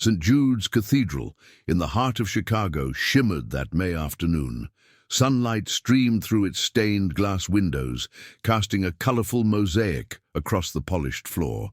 St. Jude's Cathedral, in the heart of Chicago, shimmered that May afternoon. Sunlight streamed through its stained glass windows, casting a colorful mosaic across the polished floor.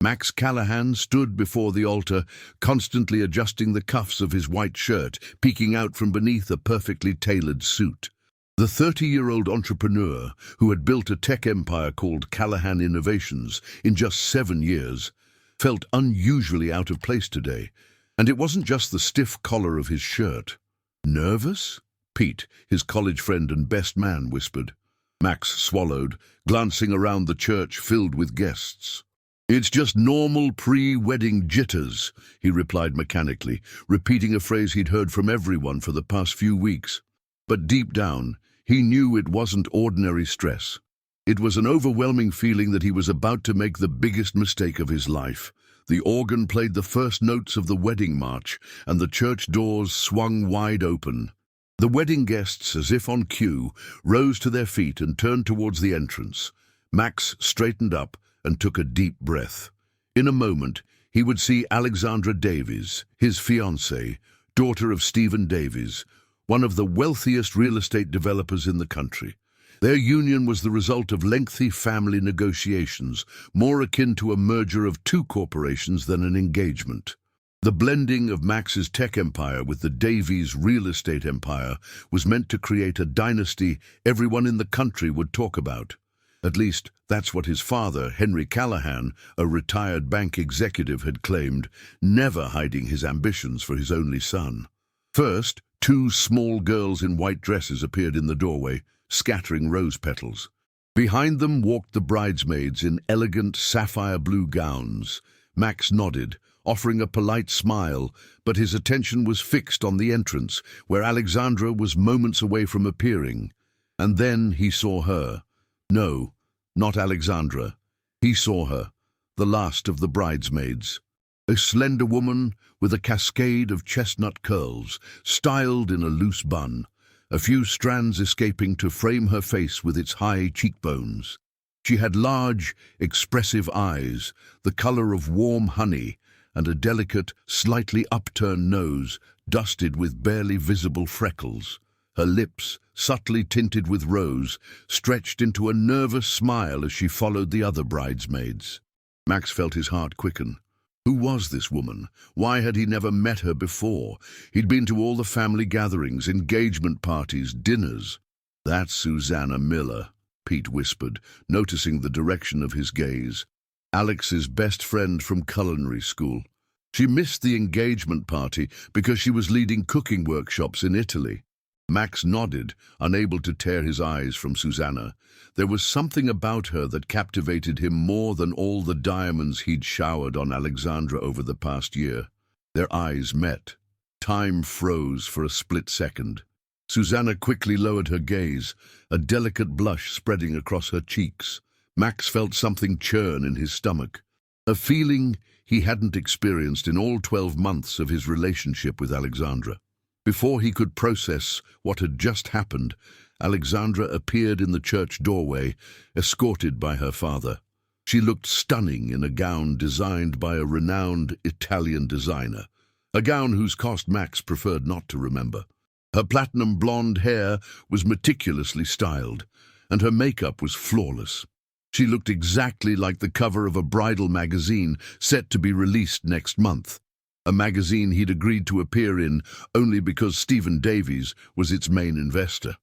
Max Callahan stood before the altar, constantly adjusting the cuffs of his white shirt, peeking out from beneath a perfectly tailored suit. The 30-year-old entrepreneur, who had built a tech empire called Callahan Innovations in just 7 years, felt unusually out of place today. And it wasn't just the stiff collar of his shirt. "Nervous?" Pete, his college friend and best man, whispered. Max swallowed, glancing around the church filled with guests. "It's just normal pre-wedding jitters," he replied mechanically, repeating a phrase he'd heard from everyone for the past few weeks. But deep down, he knew it wasn't ordinary stress. It was an overwhelming feeling that he was about to make the biggest mistake of his life. The organ played the first notes of the wedding march, and the church doors swung wide open. The wedding guests, as if on cue, rose to their feet and turned towards the entrance. Max straightened up and took a deep breath. In a moment, he would see Alexandra Davies, his fiancée, daughter of Stephen Davies, one of the wealthiest real estate developers in the country. Their union was the result of lengthy family negotiations, more akin to a merger of two corporations than an engagement. The blending of Max's tech empire with the Davies real estate empire was meant to create a dynasty everyone in the country would talk about. At least, that's what his father, Henry Callahan, a retired bank executive, had claimed, never hiding his ambitions for his only son. First, 2 small girls in white dresses appeared in the doorway, scattering rose petals. Behind them walked the bridesmaids in elegant sapphire blue gowns. Max nodded, offering a polite smile, but his attention was fixed on the entrance, where Alexandra was moments away from appearing. And then he saw her. No, not Alexandra. He saw her, the last of the bridesmaids. A slender woman with a cascade of chestnut curls, styled in a loose bun, a few strands escaping to frame her face with its high cheekbones. She had large, expressive eyes, the color of warm honey, and a delicate, slightly upturned nose, dusted with barely visible freckles. Her lips, subtly tinted with rose, stretched into a nervous smile as she followed the other bridesmaids. Max felt his heart quicken. Who was this woman? Why had he never met her before? He'd been to all the family gatherings, engagement parties, dinners. "That's Susanna Miller," Pete whispered, noticing the direction of his gaze. "Alex's best friend from culinary school. She missed the engagement party because she was leading cooking workshops in Italy." Max nodded, unable to tear his eyes from Susanna. There was something about her that captivated him more than all the diamonds he'd showered on Alexandra over the past year. Their eyes met. Time froze for a split second. Susanna quickly lowered her gaze, a delicate blush spreading across her cheeks. Max felt something churn in his stomach, a feeling he hadn't experienced in all 12 months of his relationship with Alexandra. Before he could process what had just happened, Alexandra appeared in the church doorway, escorted by her father. She looked stunning in a gown designed by a renowned Italian designer, a gown whose cost Max preferred not to remember. Her platinum blonde hair was meticulously styled, and her makeup was flawless. She looked exactly like the cover of a bridal magazine set to be released next month, a magazine he'd agreed to appear in only because Stephen Davies was its main investor.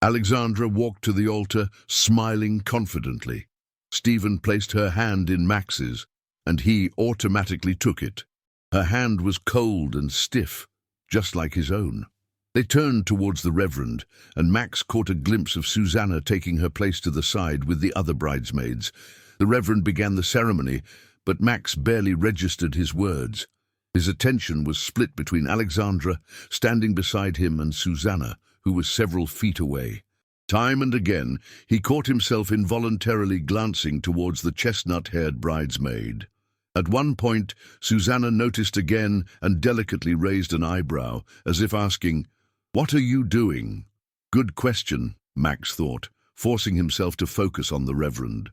Alexandra walked to the altar, smiling confidently. Stephen placed her hand in Max's, and he automatically took it. Her hand was cold and stiff, just like his own. They turned towards the Reverend, and Max caught a glimpse of Susanna taking her place to the side with the other bridesmaids. The Reverend began the ceremony, but Max barely registered his words. His attention was split between Alexandra, standing beside him, and Susanna, who was several feet away. Time and again, he caught himself involuntarily glancing towards the chestnut-haired bridesmaid. At one point, Susanna noticed again and delicately raised an eyebrow, as if asking, "What are you doing?" Good question, Max thought, forcing himself to focus on the Reverend.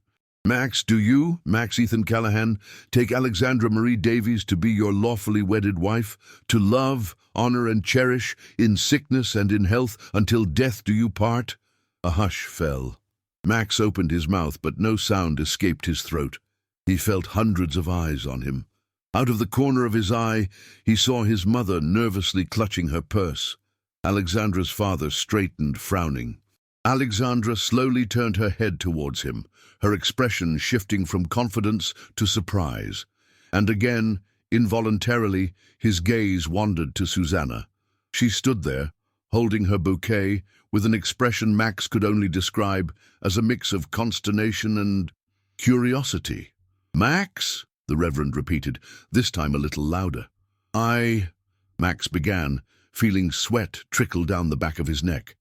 Max, do you, Max Ethan Callahan, take Alexandra Marie Davies to be your lawfully wedded wife, to love, honor, and cherish, in sickness and in health, until death do you part? A hush fell. Max opened his mouth, but no sound escaped his throat. He felt hundreds of eyes on him. Out of the corner of his eye, he saw his mother nervously clutching her purse. Alexandra's father straightened, frowning. Alexandra slowly turned her head towards him, her expression shifting from confidence to surprise. And again, involuntarily, his gaze wandered to Susanna. She stood there, holding her bouquet, with an expression Max could only describe as a mix of consternation and curiosity. "Max?" the Reverend repeated, this time a little louder. Max began, feeling sweat trickle down the back of his neck.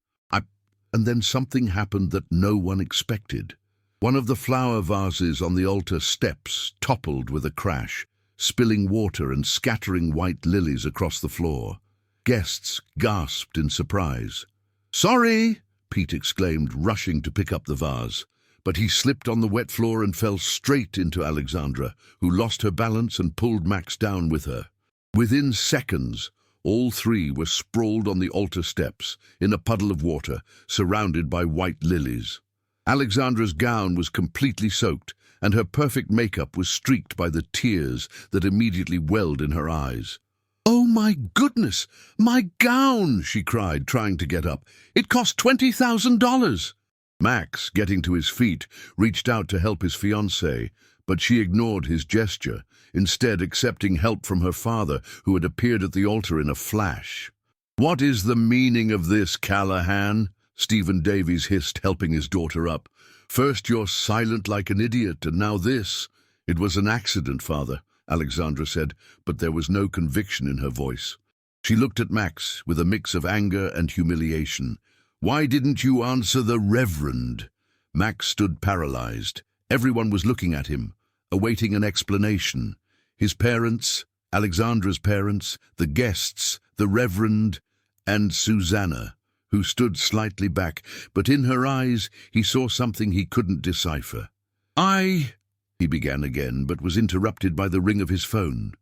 And then something happened that no one expected. One of the flower vases on the altar steps toppled with a crash, spilling water and scattering white lilies across the floor. Guests gasped in surprise. "Sorry!" Pete exclaimed, rushing to pick up the vase. But he slipped on the wet floor and fell straight into Alexandra, who lost her balance and pulled Max down with her. Within seconds, all three were sprawled on the altar steps, in a puddle of water, surrounded by white lilies. Alexandra's gown was completely soaked, and her perfect makeup was streaked by the tears that immediately welled in her eyes. "Oh my goodness! My gown!" she cried, trying to get up. "It cost $20,000! Max, getting to his feet, reached out to help his fiancée, but she ignored his gesture, instead accepting help from her father, who had appeared at the altar in a flash. "What is the meaning of this, Callahan?" Stephen Davies hissed, helping his daughter up. "First you're silent like an idiot, and now this." "It was an accident, father," Alexandra said, but there was no conviction in her voice. She looked at Max with a mix of anger and humiliation. "Why didn't you answer the Reverend?" Max stood paralyzed. Everyone was looking at him, awaiting an explanation. His parents, Alexandra's parents, the guests, the Reverend, and Susanna, who stood slightly back, but in her eyes he saw something he couldn't decipher. He began again, but was interrupted by the ring of his phone.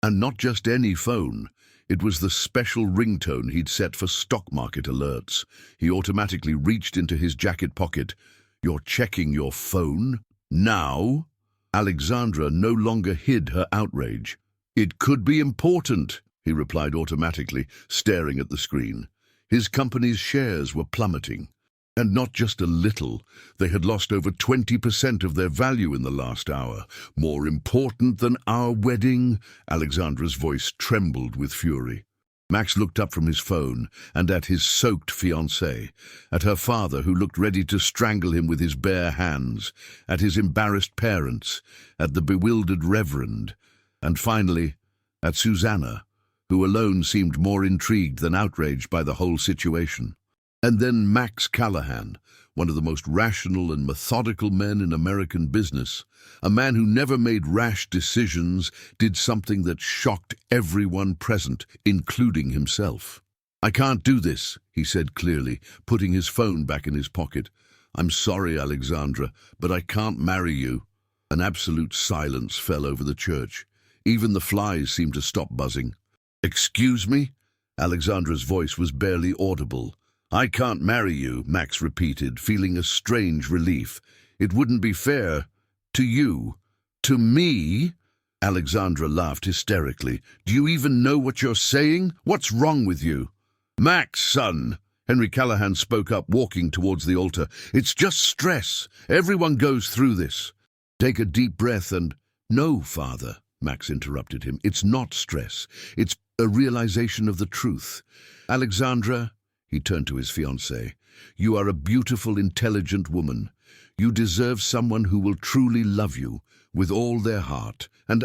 And not just any phone. It was the special ringtone he'd set for stock market alerts. He automatically reached into his jacket pocket. "You're checking your phone? Now?" Alexandra no longer hid her outrage. "It could be important," he replied automatically, staring at the screen. His company's shares were plummeting. And not just a little. They had lost over 20% of their value in the last hour. "More important than our wedding?" Alexandra's voice trembled with fury. Max looked up from his phone and at his soaked fiancée, at her father who looked ready to strangle him with his bare hands, at his embarrassed parents, at the bewildered Reverend, and finally at Susanna, who alone seemed more intrigued than outraged by the whole situation. And then Max Callahan, one of the most rational and methodical men in American business, a man who never made rash decisions, did something that shocked everyone present, including himself. "I can't do this," he said clearly, putting his phone back in his pocket. "I'm sorry, Alexandra, but I can't marry you." An absolute silence fell over the church. Even the flies seemed to stop buzzing. "Excuse me?" Alexandra's voice was barely audible. "I can't marry you," Max repeated, feeling a strange relief. "It wouldn't be fair. To you. To me?" Alexandra laughed hysterically. "Do you even know what you're saying? What's wrong with you?" "Max, son," Henry Callahan spoke up, walking towards the altar. "It's just stress. Everyone goes through this." "Take a deep breath and—" "No, father," Max interrupted him. "It's not stress. It's a realization of the truth. Alexandra," he turned to his fiancée, "you are a beautiful, intelligent woman. You deserve someone who will truly love you, with all their heart. And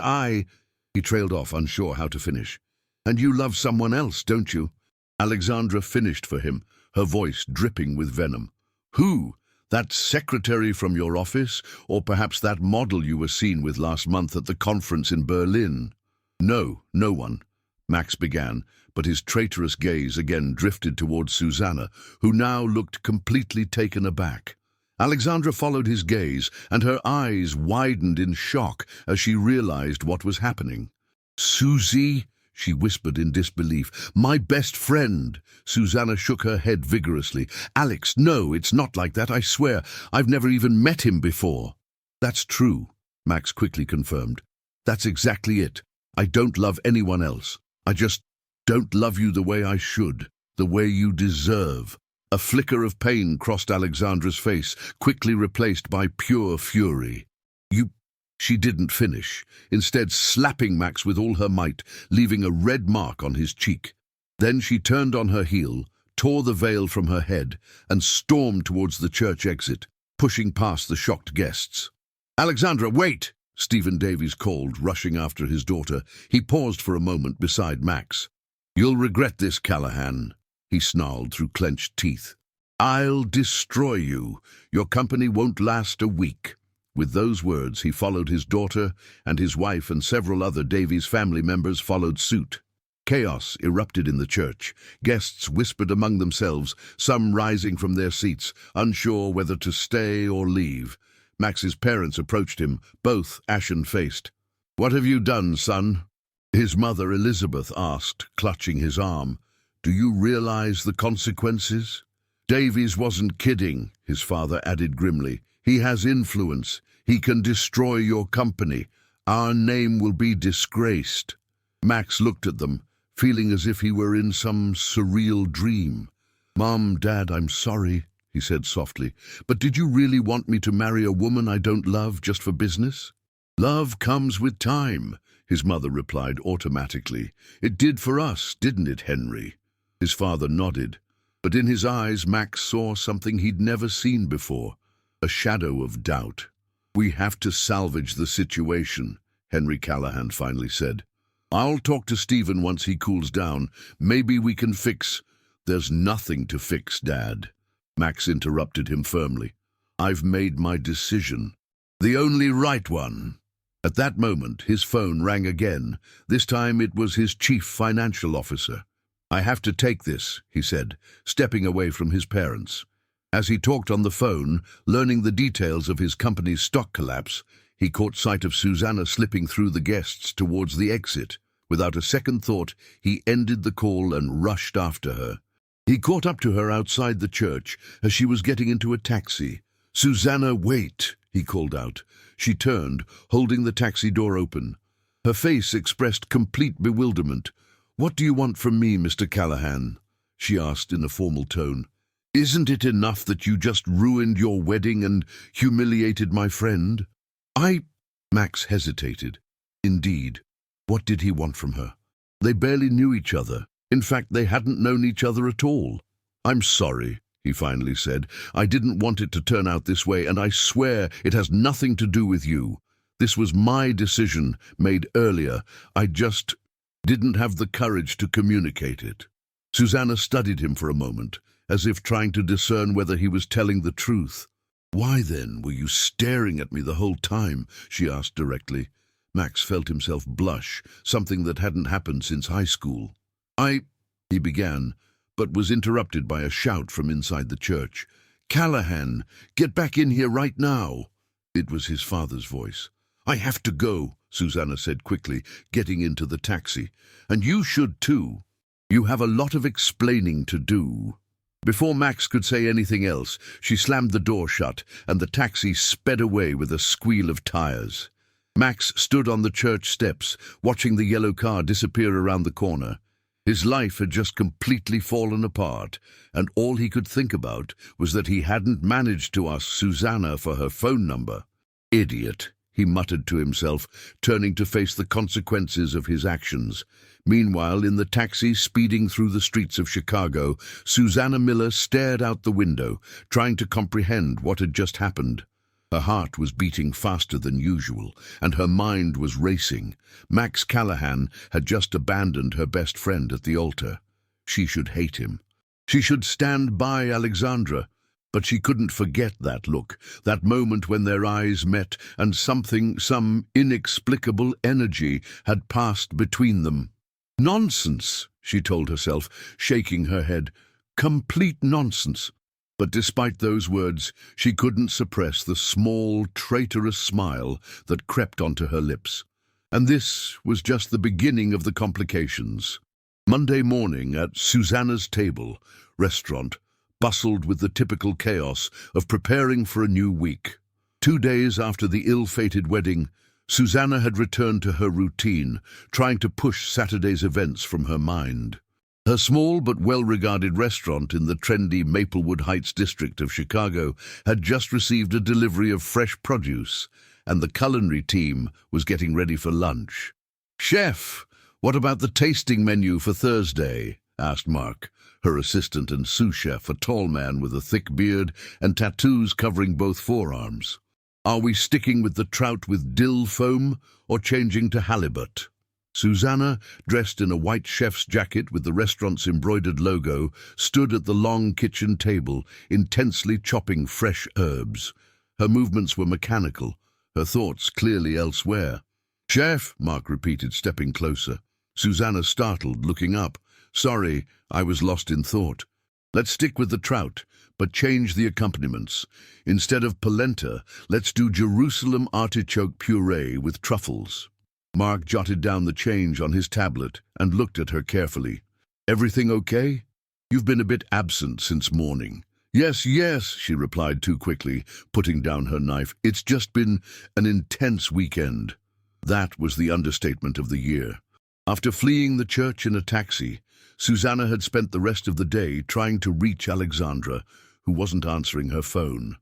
he trailed off, unsure how to finish. "And you love someone else, don't you?" Alexandra finished for him, her voice dripping with venom. "Who? That secretary from your office? Or perhaps that model you were seen with last month at the conference in Berlin?" "No, no one," Max began, but his traitorous gaze again drifted towards Susanna, who now looked completely taken aback. Alexandra followed his gaze, and her eyes widened in shock as she realized what was happening. "Susie," she whispered in disbelief. "My best friend." Susanna shook her head vigorously. "Alex, no, it's not like that, I swear. I've never even met him before." "That's true," Max quickly confirmed. "That's exactly it. I don't love anyone else. I just don't love you the way I should, the way you deserve." A flicker of pain crossed Alexandra's face, quickly replaced by pure fury. "You—" She didn't finish, instead slapping Max with all her might, leaving a red mark on his cheek. Then she turned on her heel, tore the veil from her head, and stormed towards the church exit, pushing past the shocked guests. "Alexandra, wait!" Stephen Davies called, rushing after his daughter. He paused for a moment beside Max. "You'll regret this, Callahan," he snarled through clenched teeth. "I'll destroy you. Your company won't last a week." With those words, he followed his daughter, and his wife and several other Davies family members followed suit. Chaos erupted in the church. Guests whispered among themselves, some rising from their seats, unsure whether to stay or leave. Max's parents approached him, both ashen-faced. "What have you done, son?" His mother, Elizabeth, asked, clutching his arm. "Do you realize the consequences?" "Davies wasn't kidding," his father added grimly. "He has influence. He can destroy your company. Our name will be disgraced." Max looked at them, feeling as if he were in some surreal dream. "Mom, Dad, I'm sorry," he said softly, "but did you really want me to marry a woman I don't love just for business?" "Love comes with time," his mother replied automatically. "It did for us, didn't it, Henry?" His father nodded, but in his eyes Max saw something he'd never seen before, a shadow of doubt. "We have to salvage the situation," Henry Callahan finally said. "I'll talk to Steven once he cools down. Maybe we can fix—" "There's nothing to fix, Dad," Max interrupted him firmly. "I've made my decision. The only right one." At that moment, his phone rang again. This time it was his chief financial officer. "I have to take this," he said, stepping away from his parents. As he talked on the phone, learning the details of his company's stock collapse, he caught sight of Susanna slipping through the guests towards the exit. Without a second thought, he ended the call and rushed after her. He caught up to her outside the church as she was getting into a taxi. "Susanna, wait!" he called out. She turned, holding the taxi door open. Her face expressed complete bewilderment. "What do you want from me, Mr. Callahan?" she asked in a formal tone. "Isn't it enough that you just ruined your wedding and humiliated my friend?" Max hesitated. Indeed, what did he want from her? They barely knew each other. In fact, they hadn't known each other at all. "I'm sorry," he finally said. "I didn't want it to turn out this way, and I swear it has nothing to do with you. This was my decision, made earlier. I just didn't have the courage to communicate it." Susanna studied him for a moment, as if trying to discern whether he was telling the truth. "Why, then, were you staring at me the whole time?" she asked directly. Max felt himself blush, something that hadn't happened since high school. He began, but was interrupted by a shout from inside the church. "Callahan, get back in here right now!" It was his father's voice. "I have to go," Susanna said quickly, getting into the taxi. "And you should too. You have a lot of explaining to do." Before Max could say anything else, she slammed the door shut, and the taxi sped away with a squeal of tires. Max stood on the church steps, watching the yellow car disappear around the corner. His life had just completely fallen apart, and all he could think about was that he hadn't managed to ask Susanna for her phone number. "Idiot," he muttered to himself, turning to face the consequences of his actions. Meanwhile, in the taxi speeding through the streets of Chicago, Susanna Miller stared out the window, trying to comprehend what had just happened. Her heart was beating faster than usual, and her mind was racing. Max Callahan had just abandoned her best friend at the altar. She should hate him. She should stand by Alexandra. But she couldn't forget that look, that moment when their eyes met and some inexplicable energy had passed between them. "Nonsense," she told herself, shaking her head. "Complete nonsense." But despite those words, she couldn't suppress the small, traitorous smile that crept onto her lips. And this was just the beginning of the complications. Monday morning at Susanna's table, restaurant, bustled with the typical chaos of preparing for a new week. 2 days after the ill-fated wedding, Susanna had returned to her routine, trying to push Saturday's events from her mind. Her small but well-regarded restaurant in the trendy Maplewood Heights district of Chicago had just received a delivery of fresh produce, and the culinary team was getting ready for lunch. "Chef, what about the tasting menu for Thursday?" asked Mark, her assistant and sous chef, a tall man with a thick beard and tattoos covering both forearms. "Are we sticking with the trout with dill foam or changing to halibut?" Susanna, dressed in a white chef's jacket with the restaurant's embroidered logo, stood at the long kitchen table, intensely chopping fresh herbs. Her movements were mechanical, her thoughts clearly elsewhere. "Chef," Mark repeated, stepping closer. Susanna startled, looking up. "Sorry, I was lost in thought. Let's stick with the trout, but change the accompaniments. Instead of polenta, let's do Jerusalem artichoke puree with truffles." Mark jotted down the change on his tablet and looked at her carefully. "Everything okay? You've been a bit absent since morning." Yes, she replied too quickly, putting down her knife. "It's just been an intense weekend." That was the understatement of the year. After fleeing the church in a taxi, Susanna had spent the rest of the day trying to reach Alexandra, who wasn't answering her phone.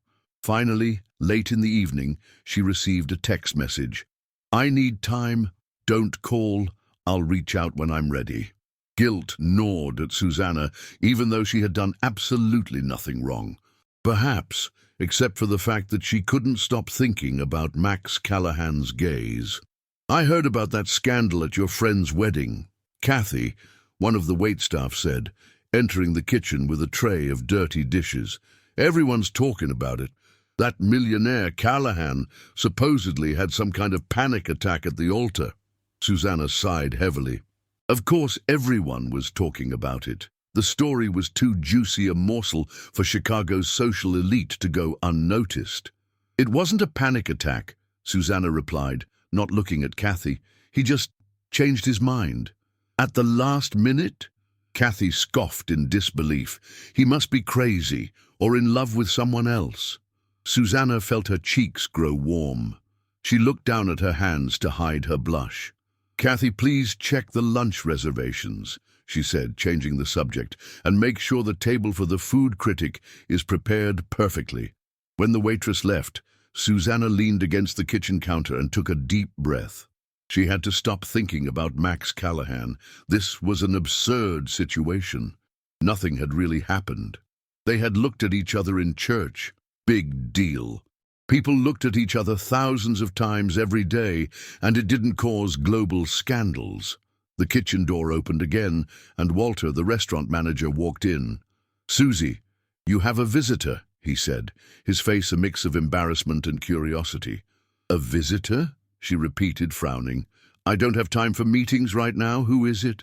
Finally, late in the evening, she received a text message. "I need time. Don't call. I'll reach out when I'm ready." Guilt gnawed at Susanna, even though she had done absolutely nothing wrong. Perhaps, except for the fact that she couldn't stop thinking about Max Callahan's gaze. "I heard about that scandal at your friend's wedding," Kathy, one of the waitstaff, said, entering the kitchen with a tray of dirty dishes. "Everyone's talking about it. That millionaire Callahan supposedly had some kind of panic attack at the altar." Susanna sighed heavily. Of course, everyone was talking about it. The story was too juicy a morsel for Chicago's social elite to go unnoticed. "It wasn't a panic attack," Susanna replied, not looking at Kathy. "He just changed his mind." "At the last minute?" Kathy scoffed in disbelief. "He must be crazy or in love with someone else." Susanna felt her cheeks grow warm. She looked down at her hands to hide her blush. "Kathy, please check the lunch reservations," she said, changing the subject, "and make sure the table for the food critic is prepared perfectly." When the waitress left, Susanna leaned against the kitchen counter and took a deep breath. She had to stop thinking about Max Callahan. This was an absurd situation. Nothing had really happened. They had looked at each other in church. Big deal. People looked at each other thousands of times every day, and it didn't cause global scandals. The kitchen door opened again, and Walter, the restaurant manager, walked in. "Susie, you have a visitor," he said, his face a mix of embarrassment and curiosity. "A visitor?" she repeated, frowning. "I don't have time for meetings right now. Who is it?"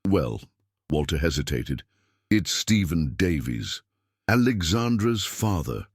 "Well," Walter hesitated, "it's Stephen Davies, Alexandra's father."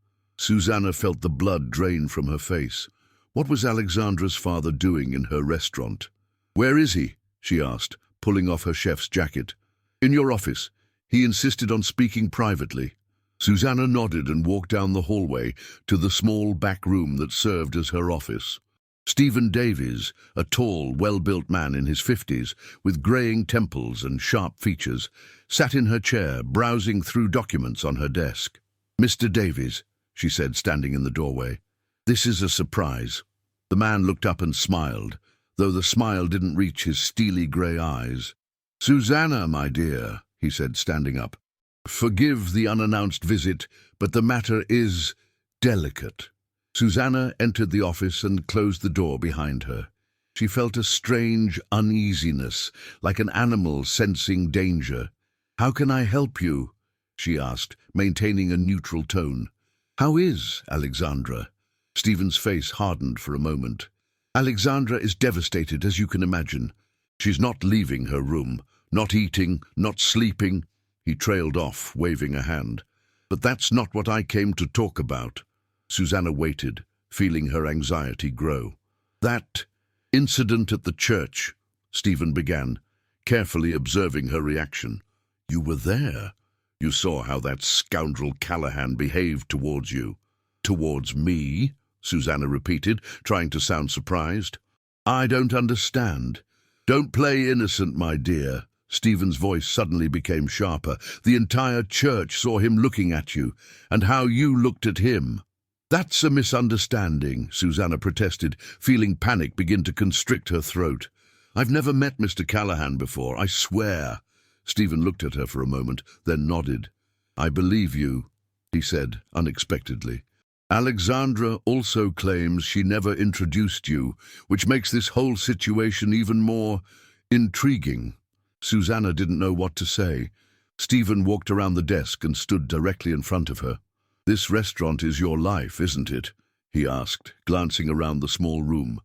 Susanna felt the blood drain from her face. What was Alexandra's father doing in her restaurant? "Where is he?" she asked, pulling off her chef's jacket. "In your office. He insisted on speaking privately." Susanna nodded and walked down the hallway to the small back room that served as her office. Stephen Davies, a tall, well-built man in his 50s, with greying temples and sharp features, sat in her chair, browsing through documents on her desk. "Mr. Davies," she said, standing in the doorway, "this is a surprise." The man looked up and smiled, though the smile didn't reach his steely grey eyes. "Susanna, my dear," he said, standing up, "forgive the unannounced visit, but the matter is delicate." Susanna entered the office and closed the door behind her. She felt a strange uneasiness, like an animal sensing danger. "How can I help you?" she asked, maintaining a neutral tone. "How is Alexandra?" Stephen's face hardened for a moment. "Alexandra is devastated, as you can imagine. She's not leaving her room, not eating, not sleeping." He trailed off, waving a hand. But that's not what I came to talk about. Susanna waited, feeling her anxiety grow. That incident at the church, Stephen began, carefully observing her reaction. You were there. You saw how that scoundrel Callahan behaved towards you. Towards me? Susanna repeated, trying to sound surprised. I don't understand. Don't play innocent, my dear. Stephen's voice suddenly became sharper. The entire church saw him looking at you, and how you looked at him. That's a misunderstanding, Susanna protested, feeling panic begin to constrict her throat. I've never met Mr. Callahan before, I swear. Stephen looked at her for a moment, then nodded. I believe you, he said unexpectedly. Alexandra also claims she never introduced you, which makes this whole situation even more intriguing. Susanna didn't know what to say. Stephen walked around the desk and stood directly in front of her. This restaurant is your life, isn't it? He asked, glancing around the small room.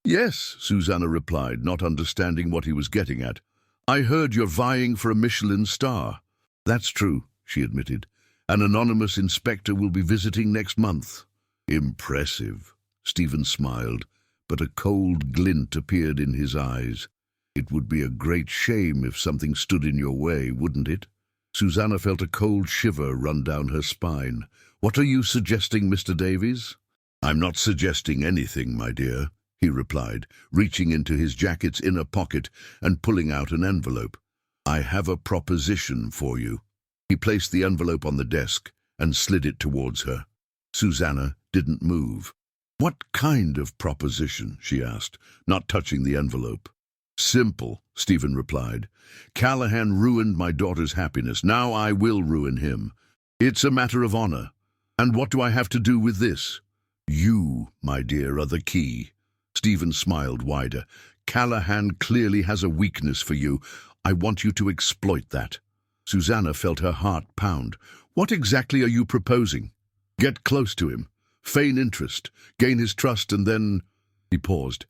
Yes, Susanna replied, not understanding what he was getting at. I heard you're vying for a Michelin star. That's true, she admitted. An anonymous inspector will be visiting next month. Impressive. Stephen smiled, but a cold glint appeared in his eyes. It would be a great shame if something stood in your way, wouldn't it? Susanna felt a cold shiver run down her spine. What are you suggesting, Mr. Davies? I'm not suggesting anything, my dear, he replied, reaching into his jacket's inner pocket and pulling out an envelope. I have a proposition for you. He placed the envelope on the desk and slid it towards her. Susanna didn't move. What kind of proposition? She asked, not touching the envelope. Simple, Stephen replied. Callahan ruined my daughter's happiness. Now I will ruin him. It's a matter of honor. And what do I have to do with this? You, my dear, are the key. Stephen smiled wider. Callahan clearly has a weakness for you. I want you to exploit that. Susanna felt her heart pound. What exactly are you proposing? Get close to him, feign interest, gain his trust, and then... He paused.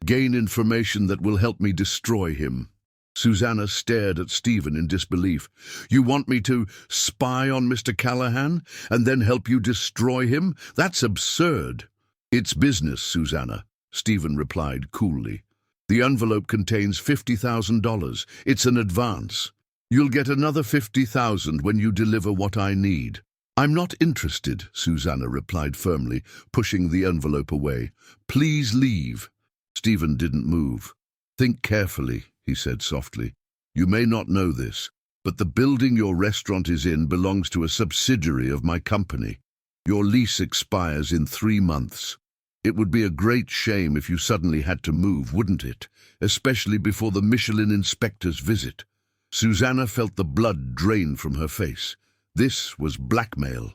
Gain information that will help me destroy him. Susanna stared at Stephen in disbelief. You want me to spy on Mr. Callahan and then help you destroy him? That's absurd. It's business, Susanna, Stephen replied coolly. The envelope contains $50,000. It's an advance. You'll get another $50,000 when you deliver what I need. I'm not interested, Susanna replied firmly, pushing the envelope away. Please leave. Stephen didn't move. Think carefully, he said softly. You may not know this, but the building your restaurant is in belongs to a subsidiary of my company. Your lease expires in 3 months. It would be a great shame if you suddenly had to move, wouldn't it? Especially before the Michelin inspector's visit. Susanna felt the blood drain from her face. This was blackmail.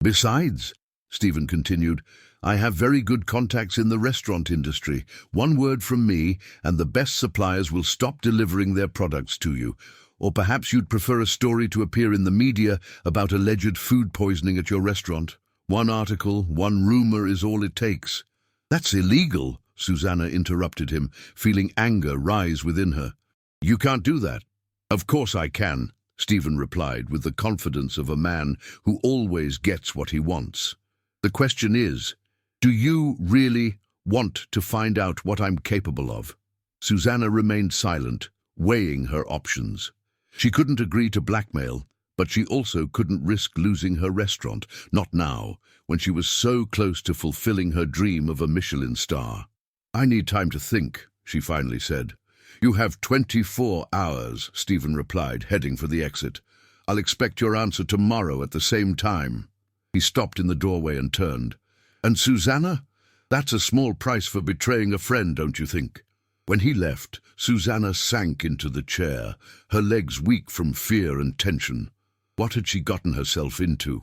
Besides, Stephen continued, I have very good contacts in the restaurant industry. One word from me, and the best suppliers will stop delivering their products to you. Or perhaps you'd prefer a story to appear in the media about alleged food poisoning at your restaurant. One article, one rumor is all it takes. That's illegal, Susanna interrupted him, feeling anger rise within her. You can't do that. Of course I can, Stephen replied with the confidence of a man who always gets what he wants. The question is, do you really want to find out what I'm capable of? Susanna remained silent, weighing her options. She couldn't agree to blackmail, but she also couldn't risk losing her restaurant, not now, when she was so close to fulfilling her dream of a Michelin star. I need time to think, she finally said. You have 24 hours, Stephen replied, heading for the exit. I'll expect your answer tomorrow at the same time. He stopped in the doorway and turned. And Susanna? That's a small price for betraying a friend, don't you think? When he left, Susanna sank into the chair, her legs weak from fear and tension. What had she gotten herself into?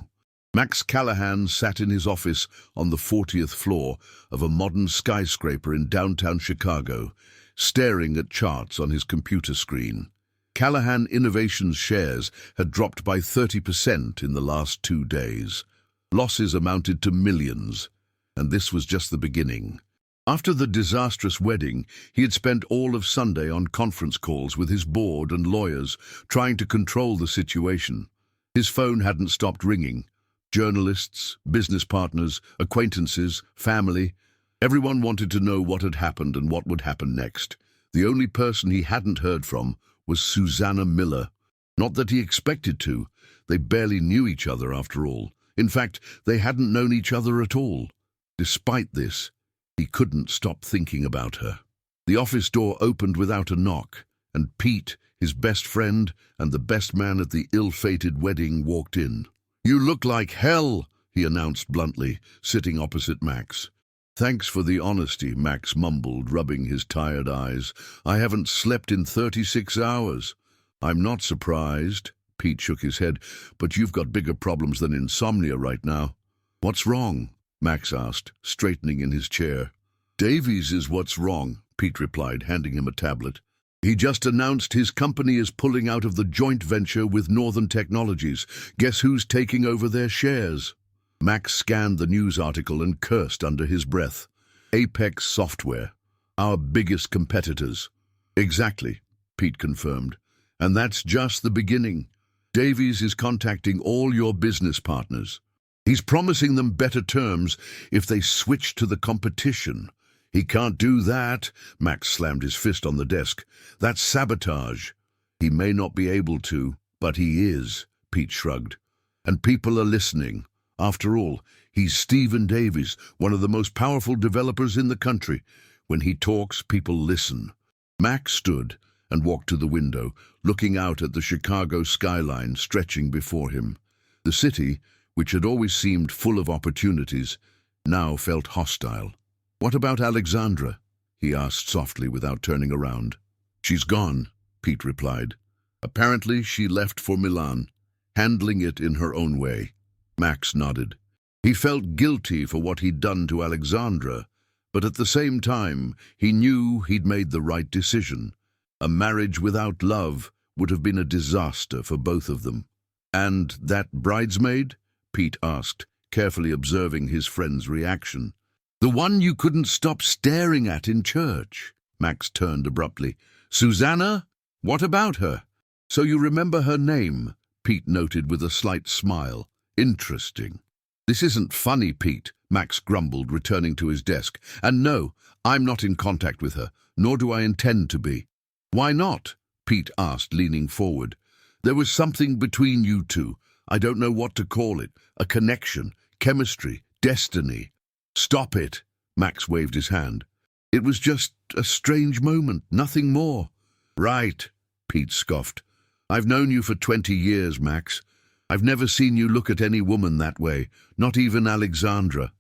Max Callahan sat in his office on the 40th floor of a modern skyscraper in downtown Chicago, staring at charts on his computer screen. Callahan Innovations shares had dropped by 30% in the last 2 days. Losses amounted to millions, and this was just the beginning. After the disastrous wedding, he had spent all of Sunday on conference calls with his board and lawyers, trying to control the situation. His phone hadn't stopped ringing, Journalists, business partners, acquaintances, family. Everyone wanted to know what had happened and what would happen next. The only person he hadn't heard from was Susanna Miller. Not that he expected to. They barely knew each other after all. In fact, they hadn't known each other at all. Despite this, he couldn't stop thinking about her. The office door opened without a knock, and Pete, his best friend and the best man at the ill-fated wedding, walked in. "You look like hell," he announced bluntly, sitting opposite Max. "Thanks for the honesty," Max mumbled, rubbing his tired eyes. "I haven't slept in 36 hours. "I'm not surprised," Pete shook his head, "but you've got bigger problems than insomnia right now." "What's wrong?" Max asked, straightening in his chair. "Davies is what's wrong," Pete replied, handing him a tablet. "He just announced his company is pulling out of the joint venture with Northern Technologies. Guess who's taking over their shares?" Max scanned the news article and cursed under his breath. "Apex Software, our biggest competitors." "Exactly," Pete confirmed. "And that's just the beginning. Davies is contacting all your business partners. He's promising them better terms if they switch to the competition." "He can't do that," Max slammed his fist on the desk. "That's sabotage." "He may not be able to, but he is," Pete shrugged. "And people are listening. After all, he's Steven Davies, one of the most powerful developers in the country. When he talks, people listen." Max stood and walked to the window, looking out at the Chicago skyline stretching before him. The city, which had always seemed full of opportunities, now felt hostile. "What about Alexandra?" he asked softly without turning around. "She's gone," Pete replied. "Apparently she left for Milan, handling it in her own way." Max nodded. He felt guilty for what he'd done to Alexandra, but at the same time he knew he'd made the right decision. A marriage without love would have been a disaster for both of them. "And that bridesmaid?" Pete asked, carefully observing his friend's reaction. "The one you couldn't stop staring at in church." Max turned abruptly. "Susanna? What about her?" "So you remember her name?" Pete noted with a slight smile. "Interesting." "This isn't funny, Pete," Max grumbled, returning to his desk. "And no, I'm not in contact with her, nor do I intend to be." "Why not?" Pete asked, leaning forward. "There was something between you two. I don't know what to call it. A connection, chemistry, destiny." "Stop it," Max waved his hand. "It was just a strange moment, nothing more." "Right," Pete scoffed. "I've known you for 20 years, Max. I've never seen you look at any woman that way, not even Alexandra."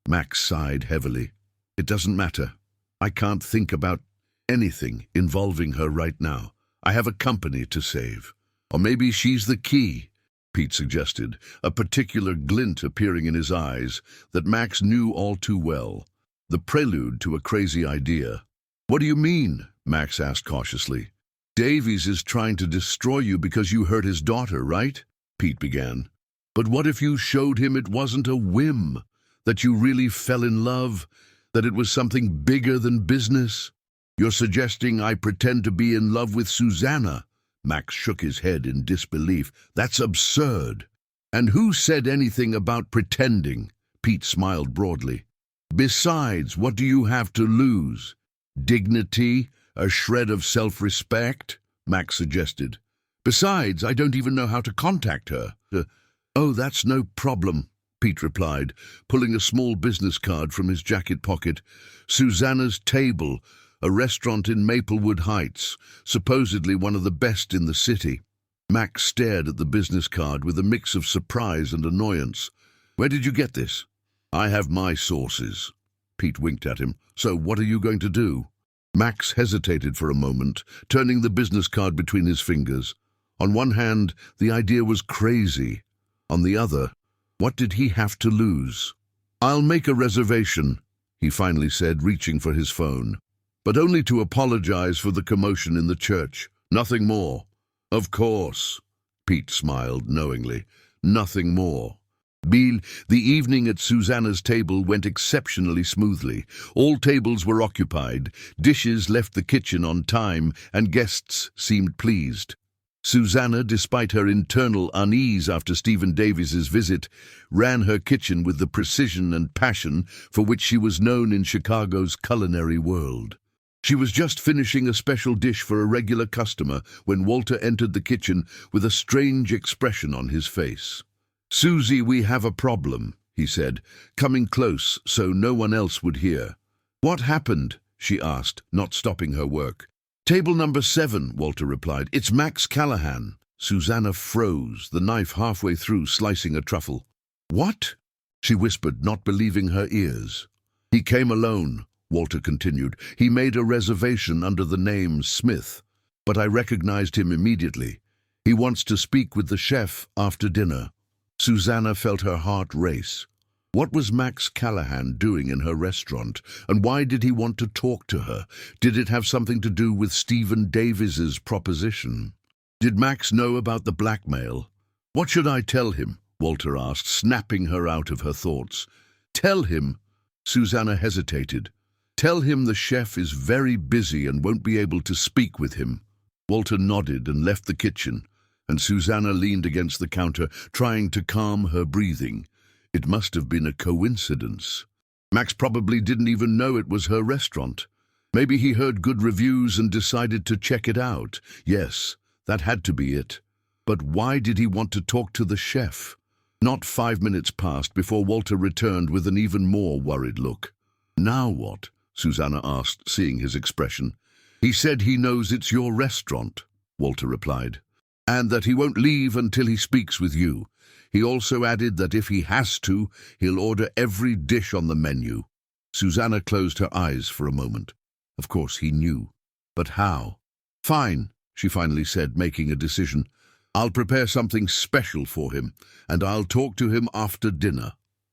Max sighed heavily. "It doesn't matter. I can't think about anything involving her right now. I have a company to save." "Or maybe she's the key," Pete suggested, a particular glint appearing in his eyes that Max knew all too well. The prelude to a crazy idea. "What do you mean?" Max asked cautiously. "Davies is trying to destroy you because you hurt his daughter, right?" Pete began. "But what if you showed him it wasn't a whim, that you really fell in love, that it was something bigger than business?" "You're suggesting I pretend to be in love with Susanna?" Max shook his head in disbelief. "That's absurd." "And who said anything about pretending?" Pete smiled broadly. "Besides, what do you have to lose? Dignity? A shred of self-respect?" Max suggested. "Besides, I don't even know how to contact her." "Oh, that's no problem," Pete replied, pulling a small business card from his jacket pocket. "Susanna's Table, a restaurant in Maplewood Heights, supposedly one of the best in the city." Max stared at the business card with a mix of surprise and annoyance. "Where did you get this?" "I have my sources." Pete winked at him. "So what are you going to do?" Max hesitated for a moment, turning the business card between his fingers. On one hand, the idea was crazy. On the other, what did he have to lose? "I'll make a reservation," he finally said, reaching for his phone. "But only to apologize for the commotion in the church. Nothing more." "Of course," Pete smiled knowingly. "Nothing more." The evening at Susanna's table went exceptionally smoothly. All tables were occupied, dishes left the kitchen on time, and guests seemed pleased. Susanna, despite her internal unease after Stephen Davies's visit, ran her kitchen with the precision and passion for which she was known in Chicago's culinary world. She was just finishing a special dish for a regular customer when Walter entered the kitchen with a strange expression on his face. "Susie, we have a problem," he said, coming close so no one else would hear. "What happened?" she asked, not stopping her work. "Table number 7, Walter replied. "It's Max Callahan." Susanna froze, the knife halfway through slicing a truffle. "What?" she whispered, not believing her ears. "He came alone," Walter continued. "He made a reservation under the name Smith, but I recognized him immediately. He wants to speak with the chef after dinner." Susanna felt her heart race. What was Max Callahan doing in her restaurant, and why did he want to talk to her? Did it have something to do with Stephen Davies's proposition? Did Max know about the blackmail? "What should I tell him?" Walter asked, snapping her out of her thoughts. "Tell him?" Susanna hesitated. "Tell him the chef is very busy and won't be able to speak with him." Walter nodded and left the kitchen, and Susanna leaned against the counter, trying to calm her breathing. It must have been a coincidence. Max probably didn't even know it was her restaurant. Maybe he heard good reviews and decided to check it out. Yes, that had to be it. But why did he want to talk to the chef? Not 5 minutes passed before Walter returned with an even more worried look. "Now what?" Susanna asked, seeing his expression. "He said he knows it's your restaurant," Walter replied, "and that he won't leave until he speaks with you. He also added that if he has to, he'll order every dish on the menu." Susanna closed her eyes for a moment. Of course he knew. But how? "Fine," she finally said, making a decision. "I'll prepare something special for him, and I'll talk to him after dinner."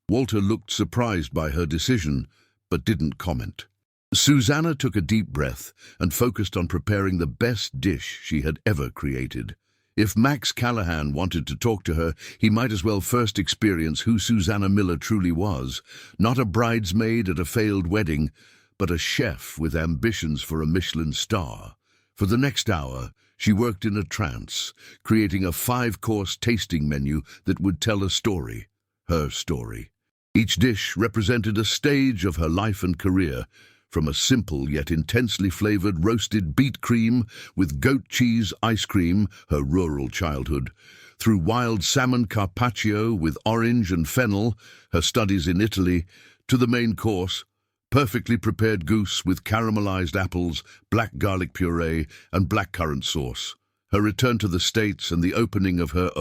Walter looked surprised by her decision, but didn't comment. Susanna took a deep breath and focused on preparing the best dish she had ever created. If Max Callahan wanted to talk to her, he might as well first experience who Susanna Miller truly was. Not a bridesmaid at a failed wedding, but a chef with ambitions for a Michelin star. For the next hour, she worked in a trance, creating a 5-course tasting menu that would tell a story, her story. Each dish represented a stage of her life and career, from a simple yet intensely flavored roasted beet cream with goat cheese ice cream, her rural childhood, through wild salmon carpaccio with orange and fennel, her studies in Italy, to the main course, perfectly prepared goose with caramelized apples, black garlic puree, and blackcurrant sauce, her return to the States and the opening of her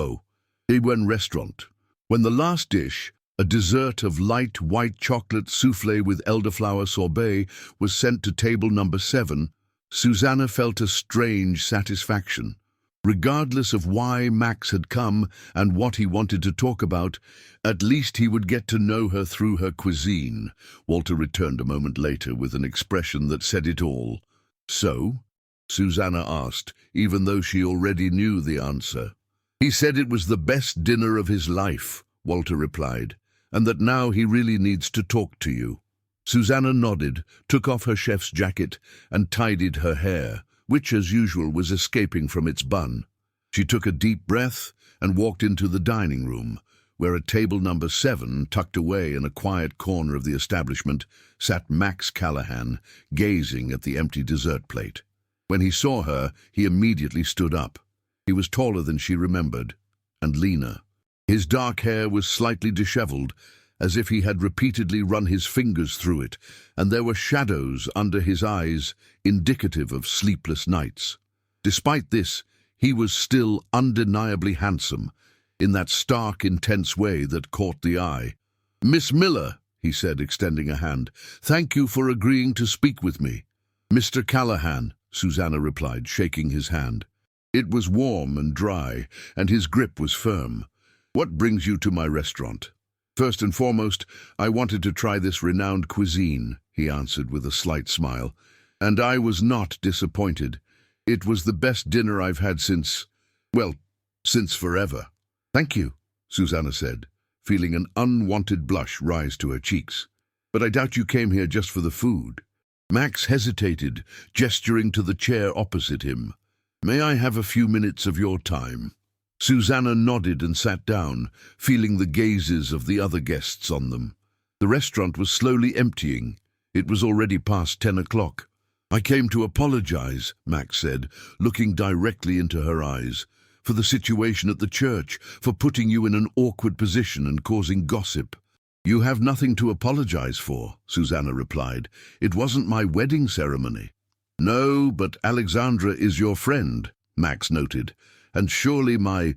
Ewen restaurant. When the last dish, a dessert of light white chocolate soufflé with elderflower sorbet, was sent to table number 7, Susanna felt a strange satisfaction. Regardless of why Max had come and what he wanted to talk about, at least he would get to know her through her cuisine. Walter returned a moment later with an expression that said it all. "So?" Susanna asked, even though she already knew the answer. "He said it was the best dinner of his life," Walter replied, "and that now he really needs to talk to you." Susanna nodded, took off her chef's jacket, and tidied her hair, which, as usual, was escaping from its bun. She took a deep breath and walked into the dining room, where at table number 7, tucked away in a quiet corner of the establishment, sat Max Callahan, gazing at the empty dessert plate. When he saw her, he immediately stood up. He was taller than she remembered, and leaner. His dark hair was slightly disheveled, as if he had repeatedly run his fingers through it, and there were shadows under his eyes, indicative of sleepless nights. Despite this, he was still undeniably handsome, in that stark, intense way that caught the eye. "Miss Miller," he said, extending a hand, "thank you for agreeing to speak with me." "Mr. Callahan," Susanna replied, shaking his hand. It was warm and dry, and his grip was firm. "What brings you to my restaurant?" "First and foremost, I wanted to try this renowned cuisine," he answered with a slight smile. "And I was not disappointed. It was the best dinner I've had since forever." "Thank you," Susanna said, feeling an unwanted blush rise to her cheeks. "But I doubt you came here just for the food." Max hesitated, gesturing to the chair opposite him. May I have a few minutes of your time? Susanna nodded and sat down, feeling the gazes of the other guests on them. The restaurant was slowly emptying. It was already past 10 o'clock. I came to apologize, Max said, looking directly into her eyes, for the situation at the church, for putting you in an awkward position and causing gossip. You have nothing to apologize for, Susanna replied. It wasn't my wedding ceremony. No, but Alexandra is your friend, Max noted, and surely my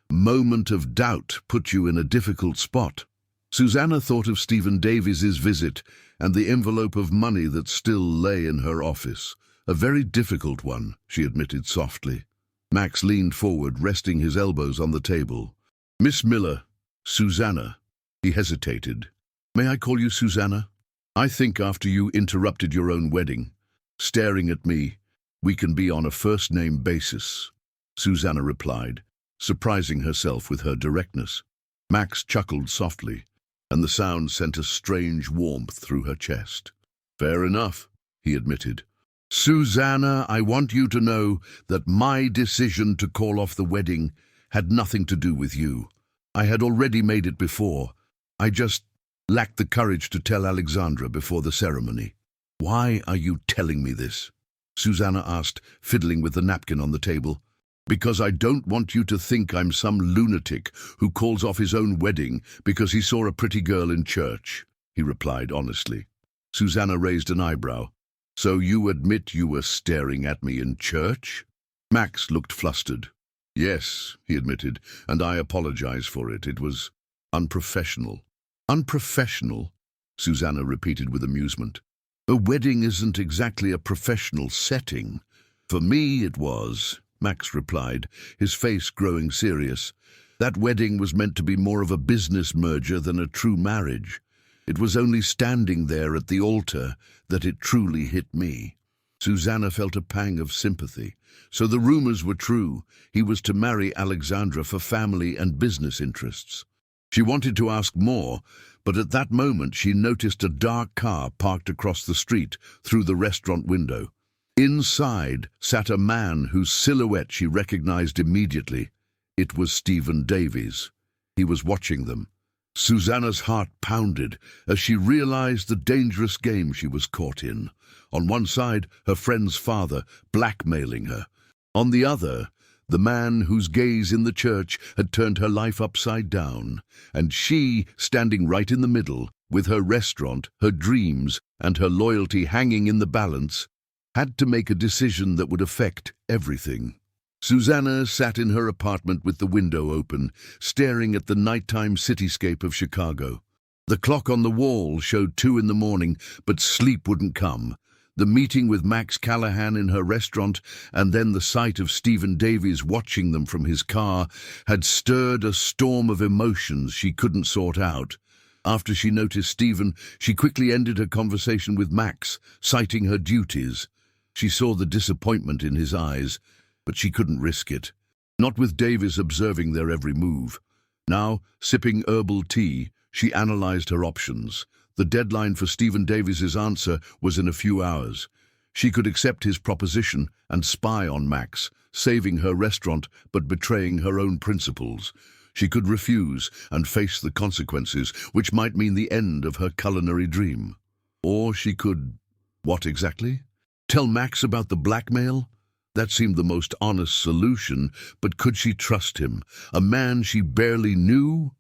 moment of doubt put you in a difficult spot. Susanna thought of Stephen Davies's visit and the envelope of money that still lay in her office. A very difficult one, she admitted softly. Max leaned forward, resting his elbows on the table. Miss Miller, Susanna. He hesitated. May I call you Susanna? I think after you interrupted your own wedding, staring at me, we can be on a first-name basis, Susanna replied, surprising herself with her directness. Max chuckled softly, and the sound sent a strange warmth through her chest. Fair enough, he admitted. Susanna, I want you to know that my decision to call off the wedding had nothing to do with you. I had already made it before. I just lacked the courage to tell Alexandra before the ceremony. Why are you telling me this? Susanna asked, fiddling with the napkin on the table. Because I don't want you to think I'm some lunatic who calls off his own wedding because he saw a pretty girl in church, he replied honestly. Susanna raised an eyebrow. So you admit you were staring at me in church? Max looked flustered. Yes, he admitted, and I apologize for it. It was unprofessional. Unprofessional? Susanna repeated with amusement. A wedding isn't exactly a professional setting. For me it was, Max replied, his face growing serious. That wedding was meant to be more of a business merger than a true marriage. It was only standing there at the altar that it truly hit me. Susanna felt a pang of sympathy. So the rumors were true. He was to marry Alexandra for family and business interests. She wanted to ask more, but at that moment she noticed a dark car parked across the street through the restaurant window. Inside sat a man whose silhouette she recognized immediately. It was Stephen Davies. He was watching them. Susanna's heart pounded as she realized the dangerous game she was caught in. On one side, her friend's father, blackmailing her. On the other, the man whose gaze in the church had turned her life upside down, and she standing right in the middle, with her restaurant, her dreams, and her loyalty hanging in the balance, had to make a decision that would affect everything. Susanna sat in her apartment with the window open, staring at the nighttime cityscape of Chicago. The clock on the wall showed 2 in the morning, but sleep wouldn't come. The meeting with Max Callahan in her restaurant, and then the sight of Stephen Davies watching them from his car, had stirred a storm of emotions she couldn't sort out. After she noticed Stephen, she quickly ended her conversation with Max, citing her duties. She saw the disappointment in his eyes, but she couldn't risk it. Not with Davies observing their every move. Now, sipping herbal tea, she analyzed her options. The deadline for Stephen Davies's answer was in a few hours. She could accept his proposition and spy on Max, saving her restaurant but betraying her own principles. She could refuse and face the consequences, which might mean the end of her culinary dream. Or she could... what exactly? Tell Max about the blackmail? That seemed the most honest solution, but could she trust him? A man she barely knew?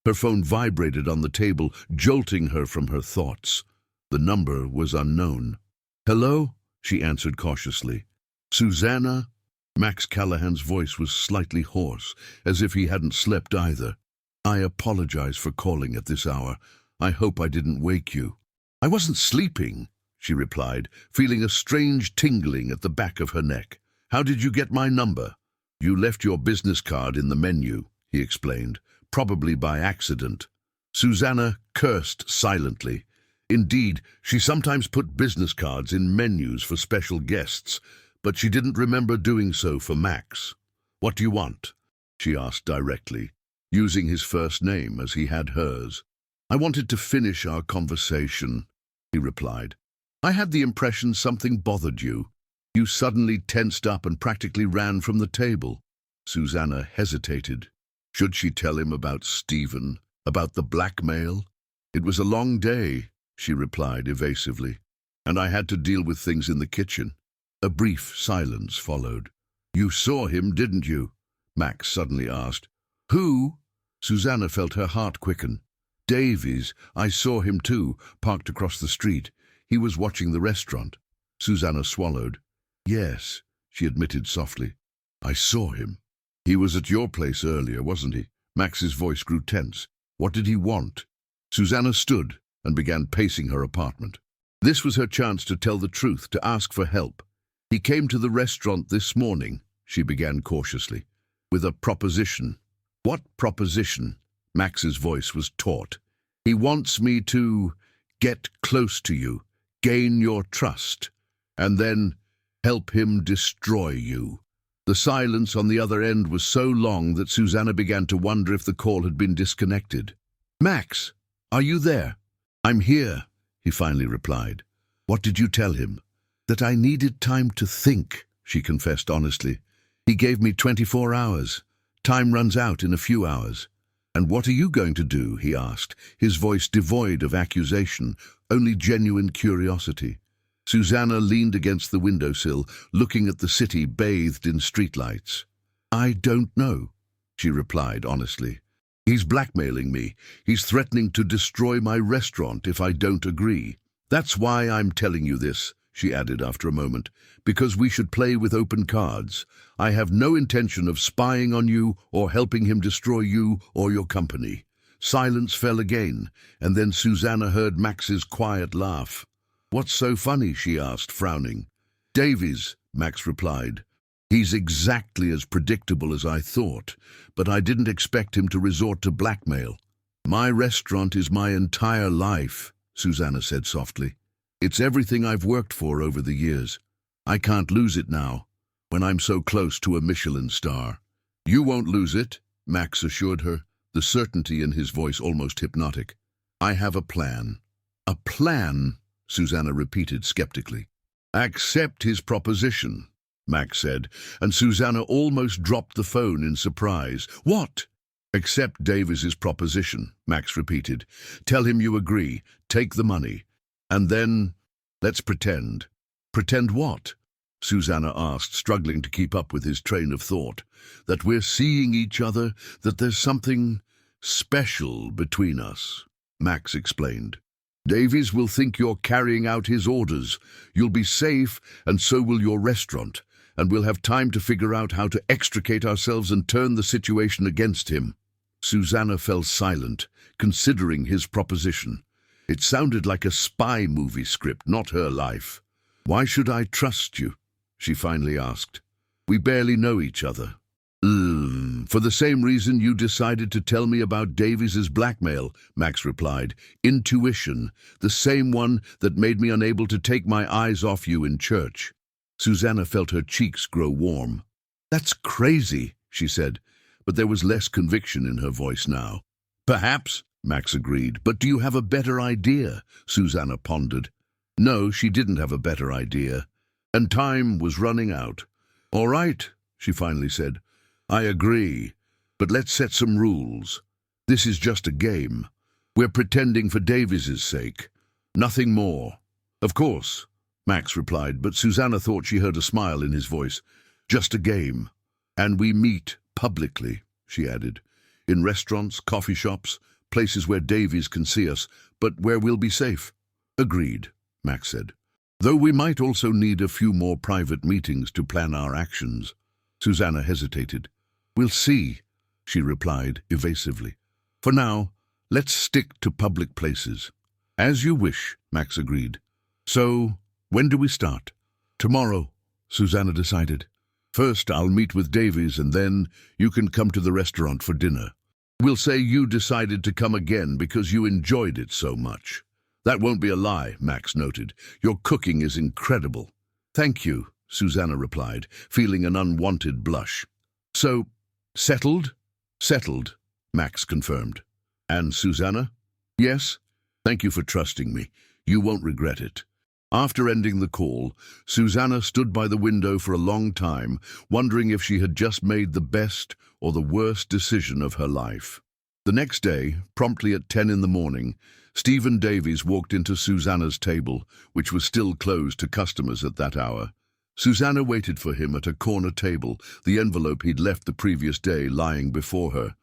Her phone vibrated on the table, jolting her from her thoughts. The number was unknown. Hello? She answered cautiously. Susanna? Max Callahan's voice was slightly hoarse, as if he hadn't slept either. I apologize for calling at this hour. I hope I didn't wake you. I wasn't sleeping, she replied, feeling a strange tingling at the back of her neck. How did you get my number? You left your business card in the menu, he explained, probably by accident. Susanna cursed silently. Indeed, she sometimes put business cards in menus for special guests, but she didn't remember doing so for Max. What do you want? She asked directly, using his first name as he had hers. I wanted to finish our conversation, he replied. I had the impression something bothered you. You suddenly tensed up and practically ran from the table. Susanna hesitated. Should she tell him about Steven, about the blackmail? It was a long day, she replied evasively, and I had to deal with things in the kitchen. A brief silence followed. You saw him, didn't you? Max suddenly asked. Who? Susanna felt her heart quicken. Davies. I saw him too, parked across the street. He was watching the restaurant. Susanna swallowed. Yes, she admitted softly. I saw him. He was at your place earlier, wasn't he? Max's voice grew tense. What did he want? Susanna stood and began pacing her apartment. This was her chance to tell the truth, to ask for help. He came to the restaurant this morning, she began cautiously, with a proposition. What proposition? Max's voice was taut. He wants me to get close to you, gain your trust, and then help him destroy you. The silence on the other end was so long that Susanna began to wonder if the call had been disconnected. Max, are you there? I'm here, he finally replied. What did you tell him? That I needed time to think, she confessed honestly. He gave me 24 hours. Time runs out in a few hours. And what are you going to do? He asked, his voice devoid of accusation, only genuine curiosity. Susanna leaned against the windowsill, looking at the city bathed in streetlights. I don't know, she replied honestly. He's blackmailing me. He's threatening to destroy my restaurant if I don't agree. That's why I'm telling you this, she added after a moment, because we should play with open cards. I have no intention of spying on you or helping him destroy you or your company. Silence fell again, and then Susanna heard Max's quiet laugh. What's so funny? She asked, frowning. Davies, Max replied. He's exactly as predictable as I thought, but I didn't expect him to resort to blackmail. My restaurant is my entire life, Susanna said softly. It's everything I've worked for over the years. I can't lose it now, when I'm so close to a Michelin star. You won't lose it, Max assured her, the certainty in his voice almost hypnotic. I have a plan. A plan? Susanna repeated skeptically. Accept his proposition, Max said, and Susanna almost dropped the phone in surprise. What? Accept Davies's proposition, Max repeated. Tell him you agree, take the money, and then let's pretend. Pretend what? Susanna asked, struggling to keep up with his train of thought. That we're seeing each other, that there's something special between us, Max explained. Davies will think you're carrying out his orders. You'll be safe, and so will your restaurant, and we'll have time to figure out how to extricate ourselves and turn the situation against him. Susanna fell silent, considering his proposition. It sounded like a spy movie script, not her life. Why should I trust you? She finally asked. We barely know each other. For the same reason you decided to tell me about Davies's blackmail, Max replied. Intuition, the same one that made me unable to take my eyes off you in church. Susanna felt her cheeks grow warm. That's crazy, she said, but there was less conviction in her voice now. Perhaps, Max agreed, but do you have a better idea? Susanna pondered. No, she didn't have a better idea, and time was running out. All right, she finally said. I agree, but let's set some rules. This is just a game. We're pretending for Davies's sake. Nothing more. Of course, Max replied, but Susanna thought she heard a smile in his voice. Just a game. And we meet publicly, she added. In restaurants, coffee shops, places where Davies can see us, but where we'll be safe. Agreed, Max said. Though we might also need a few more private meetings to plan our actions. Susanna hesitated. We'll see, she replied evasively. For now, let's stick to public places. As you wish, Max agreed. So, when do we start? Tomorrow, Susanna decided. First, I'll meet with Davies, and then you can come to the restaurant for dinner. We'll say you decided to come again because you enjoyed it so much. That won't be a lie, Max noted. Your cooking is incredible. Thank you, Susanna replied, feeling an unwanted blush. So, settled? Settled, Max confirmed. And Susanna? Yes? Thank you for trusting me. You won't regret it. After ending the call, Susanna stood by the window for a long time, wondering if she had just made the best or the worst decision of her life. The next day, promptly at 10 in the morning, Stephen Davies walked into Susanna's table, which was still closed to customers at that hour. Susanna waited for him at a corner table, the envelope he'd left the previous day lying before her.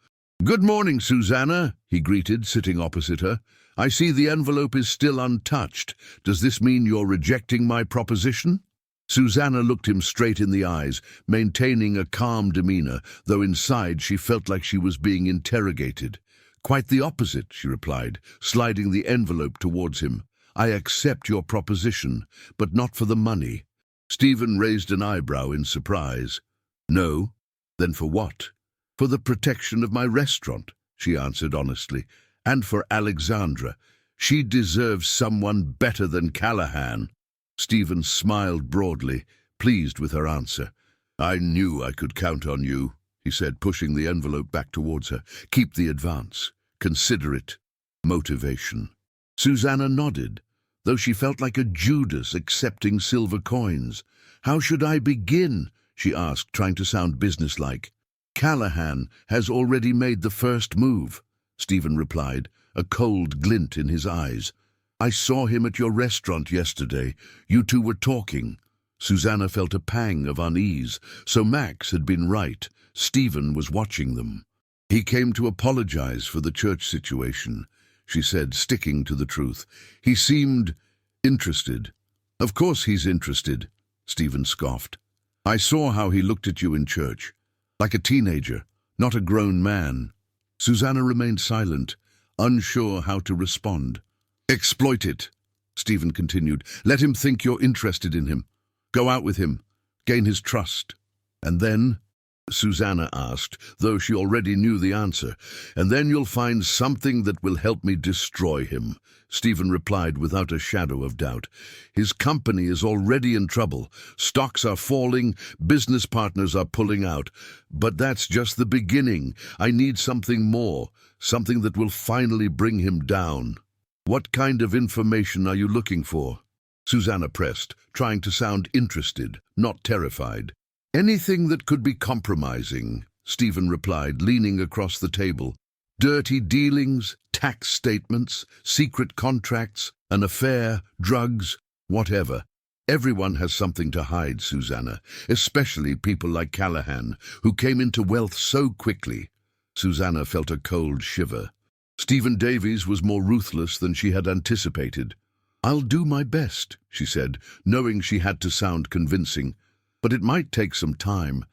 "Good morning, Susanna," he greeted, sitting opposite her. "I see the envelope is still untouched. Does this mean you're rejecting my proposition?" Susanna looked him straight in the eyes, maintaining a calm demeanor, though inside she felt like she was being interrogated. "Quite the opposite," she replied, sliding the envelope towards him. "I accept your proposition, but not for the money." Stephen raised an eyebrow in surprise. "No? Then for what?" "For the protection of my restaurant," she answered honestly, "and for Alexandra. She deserves someone better than Callahan." Stephen smiled broadly, pleased with her answer. "I knew I could count on you," he said, pushing the envelope back towards her. "Keep the advance. Consider it motivation." Susanna nodded, though she felt like a Judas accepting silver coins. "How should I begin?" she asked, trying to sound businesslike. "Callahan has already made the first move," Stephen replied, a cold glint in his eyes. "I saw him at your restaurant yesterday. You two were talking." Susanna felt a pang of unease. So Max had been right. Stephen was watching them. "He came to apologize for the church situation," she said, sticking to the truth. "He seemed interested." "Of course he's interested," Stephen scoffed. "I saw how he looked at you in church. Like a teenager, not a grown man." Susanna remained silent, unsure how to respond. "Exploit it," Stephen continued. "Let him think you're interested in him. Go out with him. Gain his trust." "And then?" Susanna asked, though she already knew the answer. "And then you'll find something that will help me destroy him," Stephen replied without a shadow of doubt. "His company is already in trouble. Stocks are falling, business partners are pulling out. But that's just the beginning. I need something more, something that will finally bring him down." "What kind of information are you looking for?" Susanna pressed, trying to sound interested, not terrified. "Anything that could be compromising," Stephen replied, leaning across the table. "Dirty dealings, tax statements, secret contracts, an affair, drugs, whatever. Everyone has something to hide, Susanna, especially people like Callahan, who came into wealth so quickly." Susanna felt a cold shiver. Stephen Davies was more ruthless than she had anticipated. "I'll do my best," she said, knowing she had to sound convincing. "But it might take some time.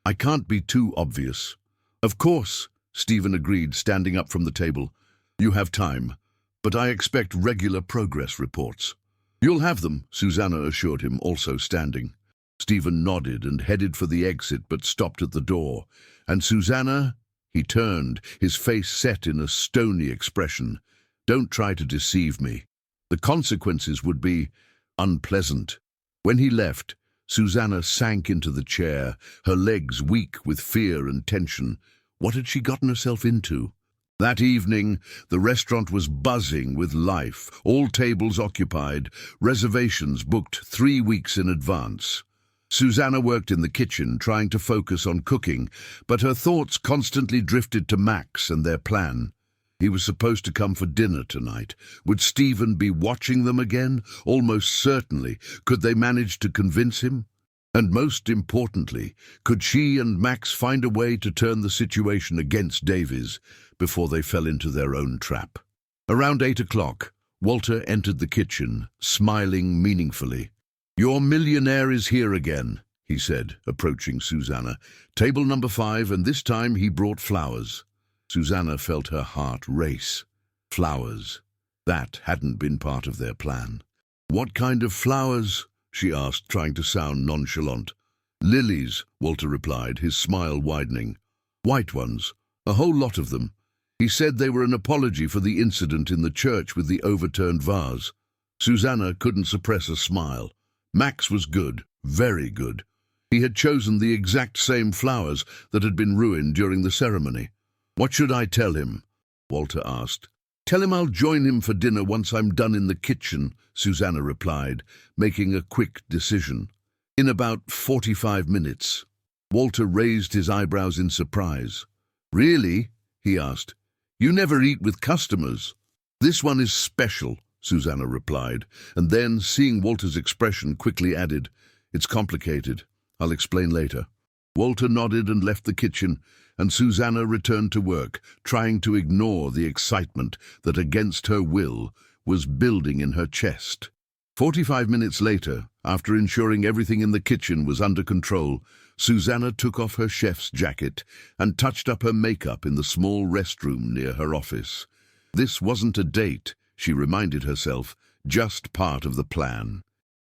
I can't be too obvious." "Of course," Stephen agreed, standing up from the table. "You have time, but I expect regular progress reports." "You'll have them," Susanna assured him, also standing. Stephen nodded and headed for the exit, but stopped at the door. "And Susanna?" He turned, his face set in a stony expression. "Don't try to deceive me. The consequences would be unpleasant." When he left, Susanna sank into the chair, her legs weak with fear and tension. What had she gotten herself into? That evening, the restaurant was buzzing with life, all tables occupied, reservations booked 3 weeks in advance. Susanna worked in the kitchen, trying to focus on cooking, but her thoughts constantly drifted to Max and their plan. He was supposed to come for dinner tonight. Would Stephen be watching them again? Almost certainly. Could they manage to convince him? And most importantly, could she and Max find a way to turn the situation against Davies before they fell into their own trap? Around 8 o'clock, Walter entered the kitchen, smiling meaningfully. "Your millionaire is here again," he said, approaching Susanna. "Table number 5, and this time he brought flowers." Susanna felt her heart race. Flowers. That hadn't been part of their plan. "What kind of flowers?" she asked, trying to sound nonchalant. "Lilies," Walter replied, his smile widening. "White ones. A whole lot of them. He said they were an apology for the incident in the church with the overturned vase." Susanna couldn't suppress a smile. Max was good, very good. He had chosen the exact same flowers that had been ruined during the ceremony. "What should I tell him?" Walter asked. Tell him I'll join him for dinner once I'm done in the kitchen, Susanna replied, making a quick decision. In about 45 minutes. Walter raised his eyebrows in surprise. Really? He asked. You never eat with customers. This one is special, Susanna replied, and then, seeing Walter's expression, quickly added, It's complicated. I'll explain later. Walter nodded and left the kitchen, and Susanna returned to work, trying to ignore the excitement that, against her will, was building in her chest. 45 minutes later, after ensuring everything in the kitchen was under control, Susanna took off her chef's jacket and touched up her makeup in the small restroom near her office. This wasn't a date, she reminded herself, just part of the plan.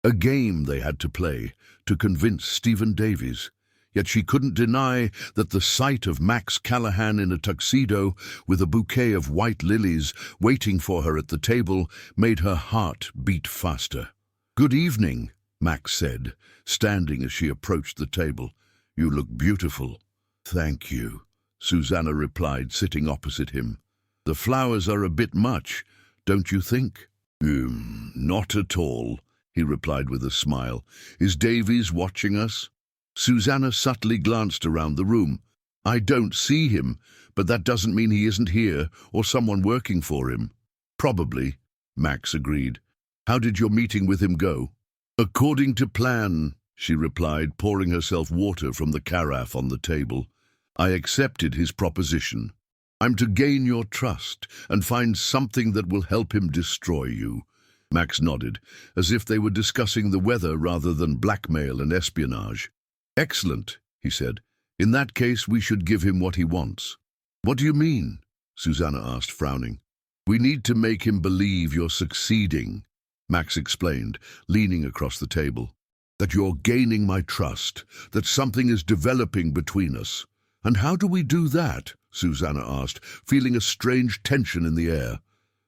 A game they had to play to convince Stephen Davies. Yet she couldn't deny that the sight of Max Callahan in a tuxedo with a bouquet of white lilies waiting for her at the table made her heart beat faster. Good evening, Max said, standing as she approached the table. You look beautiful. Thank you, Susanna replied, sitting opposite him. The flowers are a bit much, don't you think? Not at all, he replied with a smile. Is Davies watching us? Susanna subtly glanced around the room. I don't see him, but that doesn't mean he isn't here or someone working for him. Probably, Max agreed. How did your meeting with him go? According to plan, she replied, pouring herself water from the carafe on the table. I accepted his proposition. I'm to gain your trust and find something that will help him destroy you. Max nodded, as if they were discussing the weather rather than blackmail and espionage. Excellent, he said. In that case, we should give him what he wants. What do you mean? Susanna asked, frowning. We need to make him believe you're succeeding, Max explained, leaning across the table. That you're gaining my trust, that something is developing between us. And how do we do that? Susanna asked, feeling a strange tension in the air.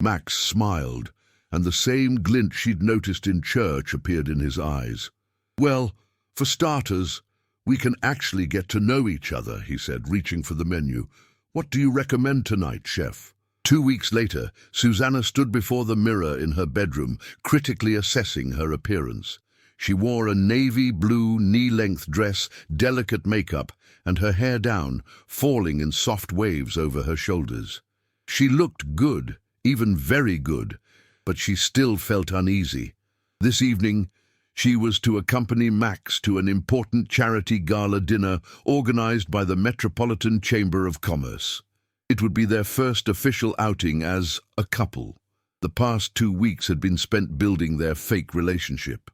Max smiled, and the same glint she'd noticed in church appeared in his eyes. Well, for starters, we can actually get to know each other, he said, reaching for the menu. What do you recommend tonight, chef? 2 weeks later, Susanna stood before the mirror in her bedroom, critically assessing her appearance. She wore a navy blue knee-length dress, delicate makeup, and her hair down, falling in soft waves over her shoulders. She looked good, even very good, but she still felt uneasy. This evening, she was to accompany Max to an important charity gala dinner organized by the Metropolitan Chamber of Commerce. It would be their first official outing as a couple. The past 2 weeks had been spent building their fake relationship.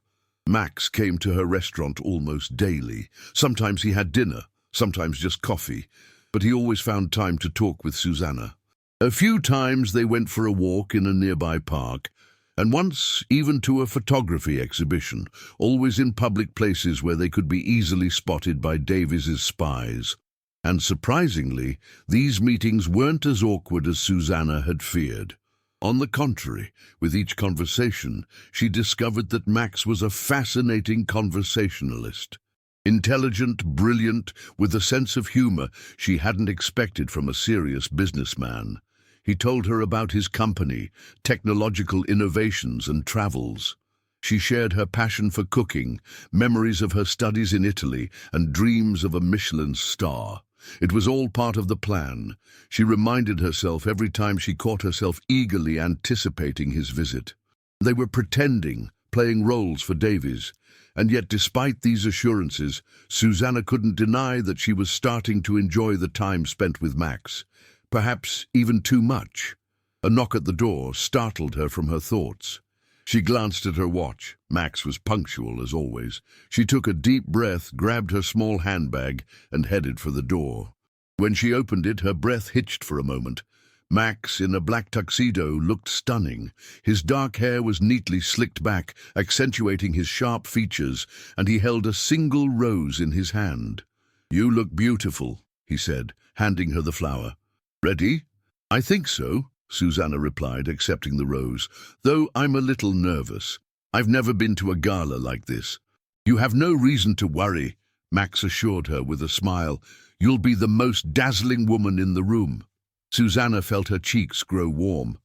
Max came to her restaurant almost daily. Sometimes he had dinner, sometimes just coffee, but he always found time to talk with Susanna. A few times they went for a walk in a nearby park, and once even to a photography exhibition, always in public places where they could be easily spotted by Davies's spies. And surprisingly, these meetings weren't as awkward as Susanna had feared. On the contrary, with each conversation, she discovered that Max was a fascinating conversationalist. Intelligent, brilliant, with a sense of humor she hadn't expected from a serious businessman. He told her about his company, technological innovations and travels. She shared her passion for cooking, memories of her studies in Italy, and dreams of a Michelin star. It was all part of the plan. She reminded herself every time she caught herself eagerly anticipating his visit. They were pretending, playing roles for Davies, and yet despite these assurances, Susanna couldn't deny that she was starting to enjoy the time spent with Max. Perhaps even too much. A knock at the door startled her from her thoughts. She glanced at her watch. Max was punctual, as always. She took a deep breath, grabbed her small handbag, and headed for the door. When she opened it, her breath hitched for a moment. Max, in a black tuxedo, looked stunning. His dark hair was neatly slicked back, accentuating his sharp features, and he held a single rose in his hand. You look beautiful, he said, handing her the flower. Ready? I think so, Susanna replied, accepting the rose, though I'm a little nervous. I've never been to a gala like this. You have no reason to worry, Max assured her with a smile. You'll be the most dazzling woman in the room. Susanna felt her cheeks grow warm.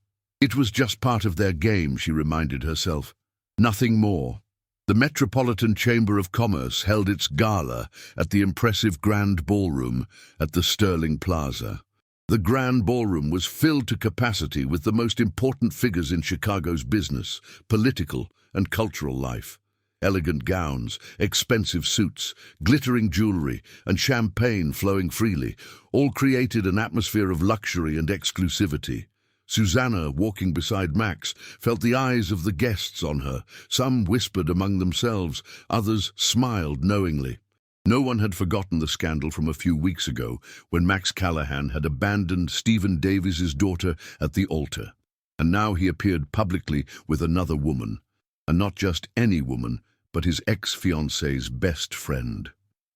It was just part of their game, she reminded herself. Nothing more. The Metropolitan Chamber of Commerce held its gala at the impressive Grand Ballroom at the Sterling Plaza. The Grand Ballroom was filled to capacity with the most important figures in Chicago's business, political, and cultural life. Elegant gowns, expensive suits, glittering jewelry, and champagne flowing freely, all created an atmosphere of luxury and exclusivity. Susanna, walking beside Max, felt the eyes of the guests on her. Some whispered among themselves, others smiled knowingly. No one had forgotten the scandal from a few weeks ago when Max Callahan had abandoned Stephen Davies's daughter at the altar. And now he appeared publicly with another woman. And not just any woman, but his ex-fiancée's best friend.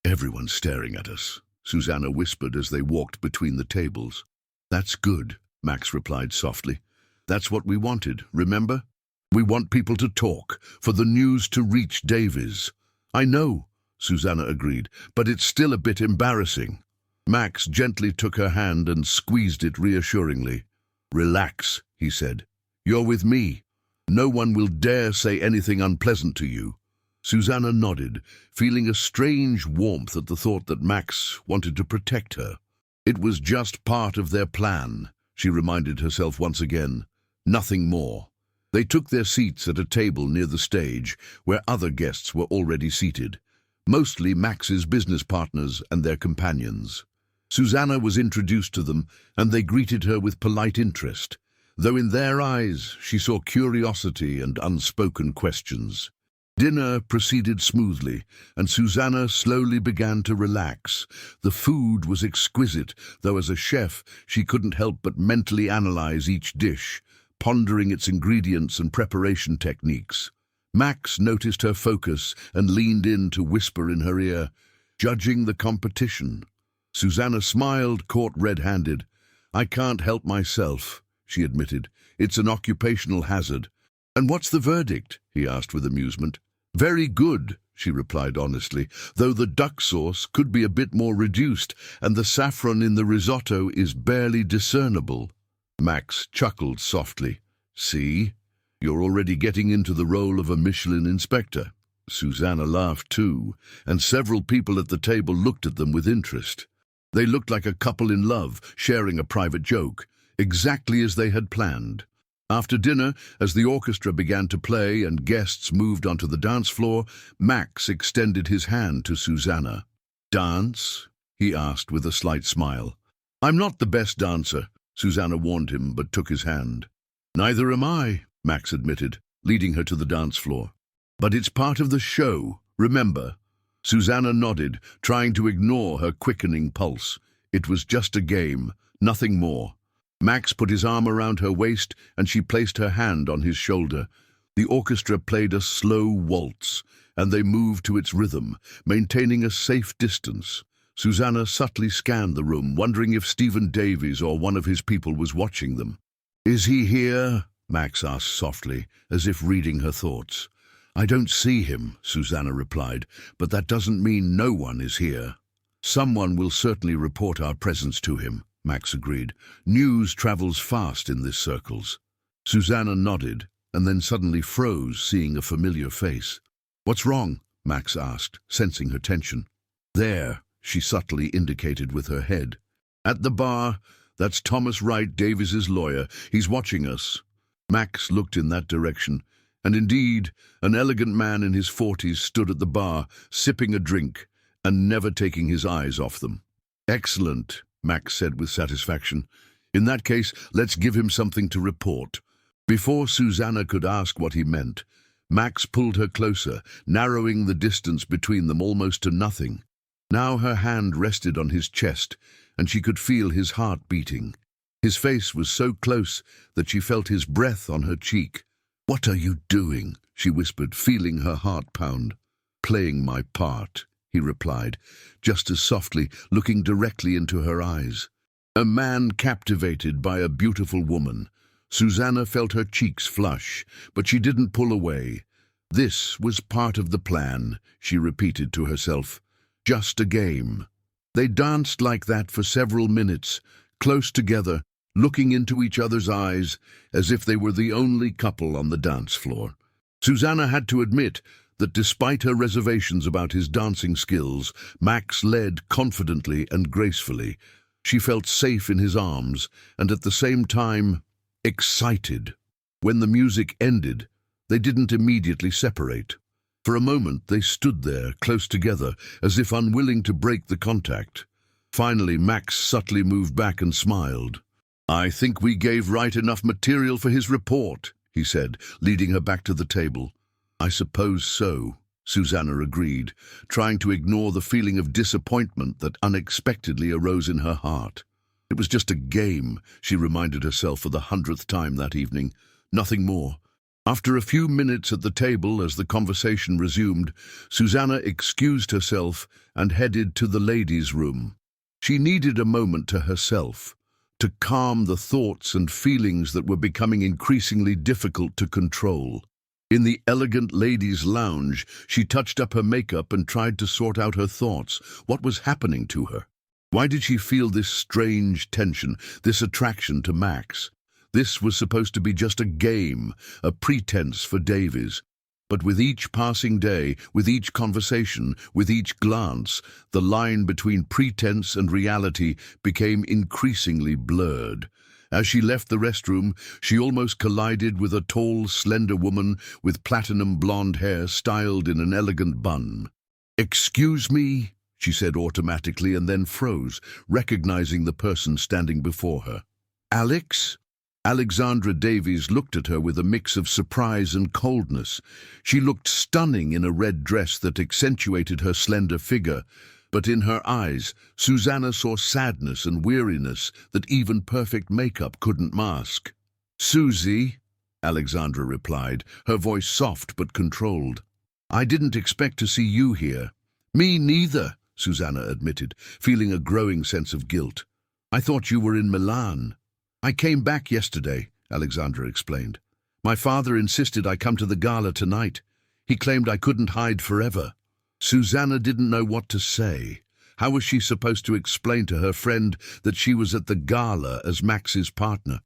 "Everyone's staring at us," Susanna whispered as they walked between the tables. "That's good," Max replied softly. "That's what we wanted, remember? We want people to talk, for the news to reach Davies." "I know," Susanna agreed, "but it's still a bit embarrassing." Max gently took her hand and squeezed it reassuringly. "Relax," he said. "You're with me. No one will dare say anything unpleasant to you." Susanna nodded, feeling a strange warmth at the thought that Max wanted to protect her. It was just part of their plan, she reminded herself once again. Nothing more. They took their seats at a table near the stage, where other guests were already seated, mostly Max's business partners and their companions. Susanna was introduced to them, and they greeted her with polite interest, though in their eyes she saw curiosity and unspoken questions. Dinner proceeded smoothly, and Susanna slowly began to relax. The food was exquisite, though as a chef she couldn't help but mentally analyze each dish, pondering its ingredients and preparation techniques. Max noticed her focus and leaned in to whisper in her ear, judging the competition. Susanna smiled, caught red-handed. "I can't help myself," she admitted. "It's an occupational hazard." "And what's the verdict?" he asked with amusement. "Very good," she replied honestly, "though the duck sauce could be a bit more reduced, and the saffron in the risotto is barely discernible." Max chuckled softly. "See? You're already getting into the role of a Michelin inspector." Susanna laughed too, and several people at the table looked at them with interest. They looked like a couple in love, sharing a private joke, exactly as they had planned. After dinner, as the orchestra began to play and guests moved onto the dance floor, Max extended his hand to Susanna. "Dance?" he asked with a slight smile. "I'm not the best dancer," Susanna warned him, but took his hand. "Neither am I," Max admitted, leading her to the dance floor. "But it's part of the show, remember?" Susanna nodded, trying to ignore her quickening pulse. It was just a game, nothing more. Max put his arm around her waist, and she placed her hand on his shoulder. The orchestra played a slow waltz, and they moved to its rhythm, maintaining a safe distance. Susanna subtly scanned the room, wondering if Stephen Davies or one of his people was watching them. "Is he here?" Max asked softly, as if reading her thoughts. "I don't see him," Susanna replied, "but that doesn't mean no one is here." "Someone will certainly report our presence to him," Max agreed. "News travels fast in these circles." Susanna nodded, and then suddenly froze, seeing a familiar face. "What's wrong?" Max asked, sensing her tension. "There," she subtly indicated with her head. "At the bar. That's Thomas Wright, Davies's lawyer. He's watching us." Max looked in that direction, and indeed, an elegant man in his 40s stood at the bar, sipping a drink, and never taking his eyes off them. "Excellent," Max said with satisfaction. "In that case, let's give him something to report." Before Susanna could ask what he meant, Max pulled her closer, narrowing the distance between them almost to nothing. Now her hand rested on his chest, and she could feel his heart beating. His face was so close that she felt his breath on her cheek. "What are you doing?" she whispered, feeling her heart pound. "Playing my part," he replied, just as softly, looking directly into her eyes. A man captivated by a beautiful woman. Susanna felt her cheeks flush, but she didn't pull away. This was part of the plan, she repeated to herself. Just a game. They danced like that for several minutes, close together, looking into each other's eyes as if they were the only couple on the dance floor. Susanna had to admit that despite her reservations about his dancing skills, Max led confidently and gracefully. She felt safe in his arms and at the same time excited. When the music ended, they didn't immediately separate. For a moment they stood there, close together, as if unwilling to break the contact. Finally, Max subtly moved back and smiled. "I think we gave right enough material for his report," he said, leading her back to the table. "I suppose so," Susanna agreed, trying to ignore the feeling of disappointment that unexpectedly arose in her heart. It was just a game, she reminded herself for the 100th time that evening. Nothing more. After a few minutes at the table, as the conversation resumed, Susanna excused herself and headed to the ladies' room. She needed a moment to herself, to calm the thoughts and feelings that were becoming increasingly difficult to control. In the elegant ladies' lounge, she touched up her makeup and tried to sort out her thoughts. What was happening to her? Why did she feel this strange tension, this attraction to Max? This was supposed to be just a game, a pretense for Davies. But with each passing day, with each conversation, with each glance, the line between pretense and reality became increasingly blurred. As she left the restroom, she almost collided with a tall, slender woman with platinum blonde hair styled in an elegant bun. "Excuse me," she said automatically and then froze, recognizing the person standing before her. "Alex?" Alexandra Davies looked at her with a mix of surprise and coldness. She looked stunning in a red dress that accentuated her slender figure, but in her eyes, Susanna saw sadness and weariness that even perfect makeup couldn't mask. "Susie," Alexandra replied, her voice soft but controlled. "I didn't expect to see you here." "Me neither," Susanna admitted, feeling a growing sense of guilt. "I thought you were in Milan." "I came back yesterday," Alexandra explained. "My father insisted I come to the gala tonight. He claimed I couldn't hide forever." Susanna didn't know what to say. How was she supposed to explain to her friend that she was at the gala as Max's partner,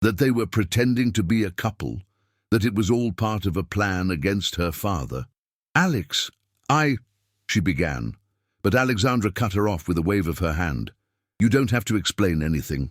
that they were pretending to be a couple, that it was all part of a plan against her father? "Alex, she began, but Alexandra cut her off with a wave of her hand. "You don't have to explain anything,"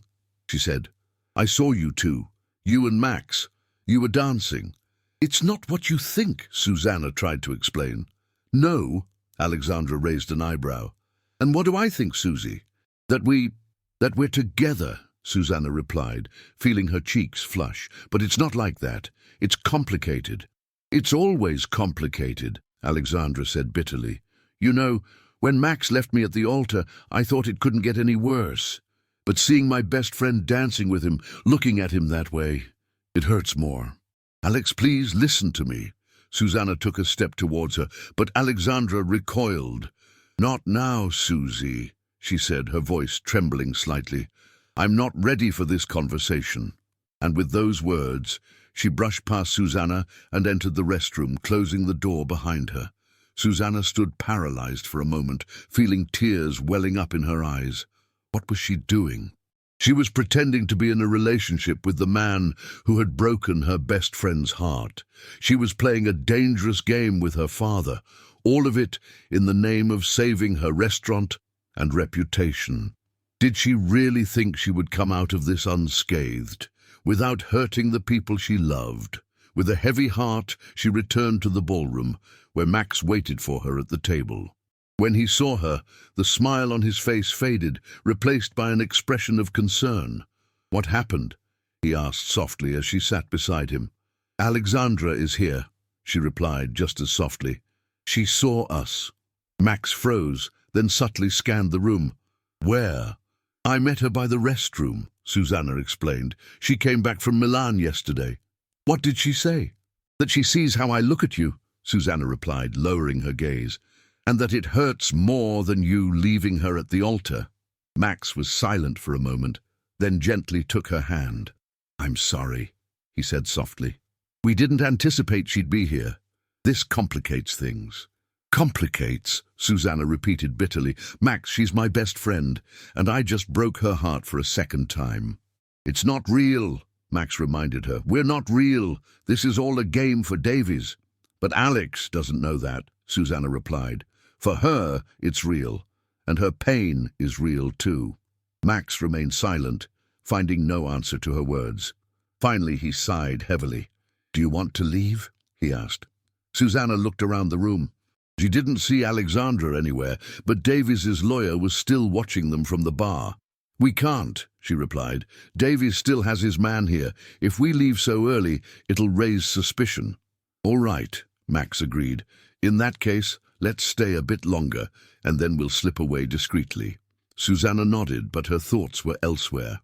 she said. "I saw you two, you and Max. You were dancing." "It's not what you think," Susanna tried to explain. "No," Alexandra raised an eyebrow. "And what do I think, Susie?" That we're together," Susanna replied, feeling her cheeks flush. "But it's not like that. It's complicated." "It's always complicated," Alexandra said bitterly. "You know, when Max left me at the altar, I thought it couldn't get any worse. But seeing my best friend dancing with him, looking at him that way, it hurts more." "Alex, please listen to me." Susanna took a step towards her, but Alexandra recoiled. "Not now, Susie," she said, her voice trembling slightly. "I'm not ready for this conversation." And with those words, she brushed past Susanna and entered the restroom, closing the door behind her. Susanna stood paralyzed for a moment, feeling tears welling up in her eyes. What was she doing? She was pretending to be in a relationship with the man who had broken her best friend's heart. She was playing a dangerous game with her father, all of it in the name of saving her restaurant and reputation. Did she really think she would come out of this unscathed, without hurting the people she loved? With a heavy heart, she returned to the ballroom, where Max waited for her at the table. When he saw her, the smile on his face faded, replaced by an expression of concern. "What happened?" he asked softly as she sat beside him. "Alexandra is here," she replied just as softly. "She saw us." Max froze, then subtly scanned the room. "Where?" "I met her by the restroom," Susanna explained. "She came back from Milan yesterday." "What did she say?" "That she sees how I look at you," Susanna replied, lowering her gaze. "And that it hurts more than you leaving her at the altar." Max was silent for a moment, then gently took her hand. "I'm sorry," he said softly. "We didn't anticipate she'd be here. This complicates things." "Complicates," Susanna repeated bitterly. "Max, she's my best friend, and I just broke her heart for a second time." It's not real, Max reminded her. We're not real. This is all a game for Davies. But Alex doesn't know that, Susanna replied. For her, it's real, and her pain is real too. Max remained silent, finding no answer to her words. Finally, he sighed heavily. Do you want to leave? He asked. Susanna looked around the room. She didn't see Alexandra anywhere, but Davies's lawyer was still watching them from the bar. We can't, she replied. Davies still has his man here. If we leave so early, it'll raise suspicion. All right, Max agreed. In that case, let's stay a bit longer, and then we'll slip away discreetly. Susanna nodded, but her thoughts were elsewhere.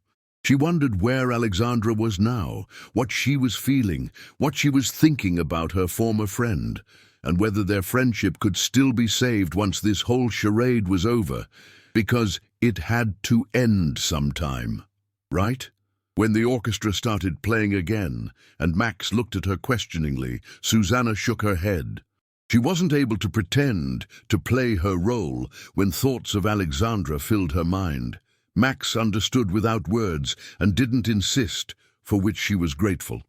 She wondered where Alexandra was now, what she was feeling, what she was thinking about her former friend, and whether their friendship could still be saved once this whole charade was over, because it had to end sometime, right? When the orchestra started playing again, and Max looked at her questioningly, Susanna shook her head. She wasn't able to pretend to play her role when thoughts of Alexandra filled her mind. Max understood without words and didn't insist, for which she was grateful.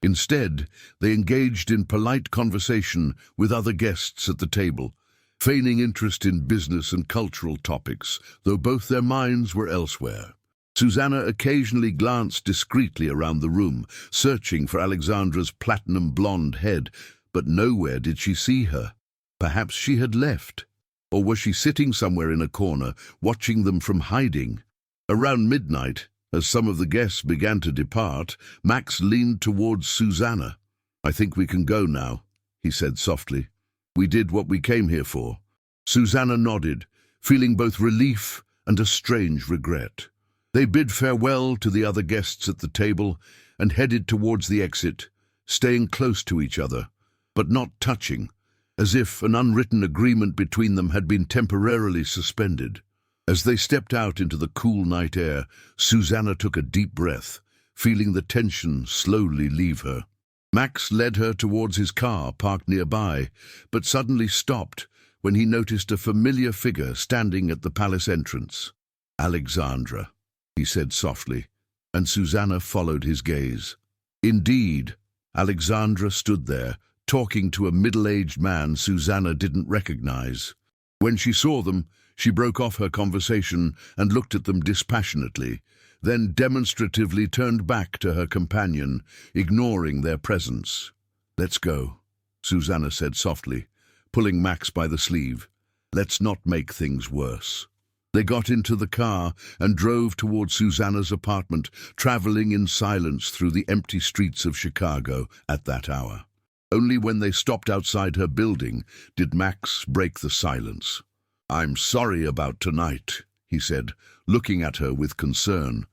Instead, they engaged in polite conversation with other guests at the table, feigning interest in business and cultural topics, though both their minds were elsewhere. Susanna occasionally glanced discreetly around the room, searching for Alexandra's platinum blonde head, but nowhere did she see her. Perhaps she had left, or was she sitting somewhere in a corner, watching them from hiding? Around midnight, as some of the guests began to depart, Max leaned towards Susanna. I think we can go now, he said softly. We did what we came here for. Susanna nodded, feeling both relief and a strange regret. They bid farewell to the other guests at the table and headed towards the exit, staying close to each other, but not touching, as if an unwritten agreement between them had been temporarily suspended. As they stepped out into the cool night air, Susanna took a deep breath, feeling the tension slowly leave her. Max led her towards his car parked nearby, but suddenly stopped when he noticed a familiar figure standing at the palace entrance. Alexandra, he said softly, and Susanna followed his gaze. Indeed, Alexandra stood there, talking to a middle-aged man Susanna didn't recognize. When she saw them, she broke off her conversation and looked at them dispassionately, then demonstratively turned back to her companion, ignoring their presence. Let's go, Susanna said softly, pulling Max by the sleeve. Let's not make things worse. They got into the car and drove toward Susanna's apartment, traveling in silence through the empty streets of Chicago at that hour. Only when they stopped outside her building did Max break the silence. I'm sorry about tonight, he said, looking at her with concern.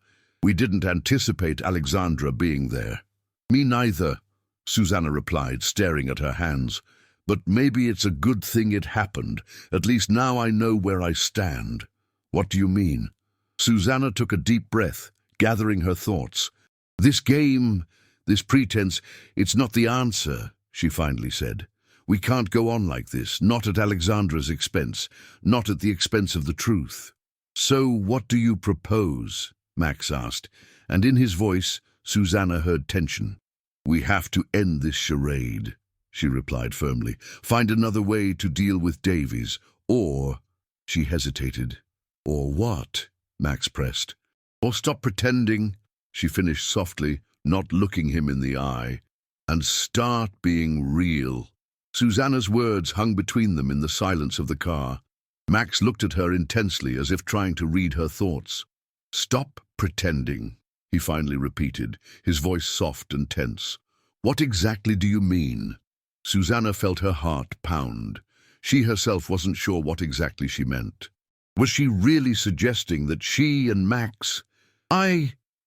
We didn't anticipate Alexandra being there. Me neither, Susanna replied, staring at her hands. But maybe it's a good thing it happened. At least now I know where I stand. What do you mean? Susanna took a deep breath, gathering her thoughts. This game, this pretense, it's not the answer, she finally said. We can't go on like this, not at Alexandra's expense, not at the expense of the truth. So what do you propose? Max asked, and in his voice, Susanna heard tension. We have to end this charade, she replied firmly. Find another way to deal with Davies, or... She hesitated. Or what? Max pressed. Or stop pretending, she finished softly, not looking him in the eye, and start being real. Susanna's words hung between them in the silence of the car. Max looked at her intensely, as if trying to read her thoughts. Stop pretending, he finally repeated, his voice soft and tense. What exactly do you mean? Susanna felt her heart pound. She herself wasn't sure what exactly she meant. Was she really suggesting that she and Max...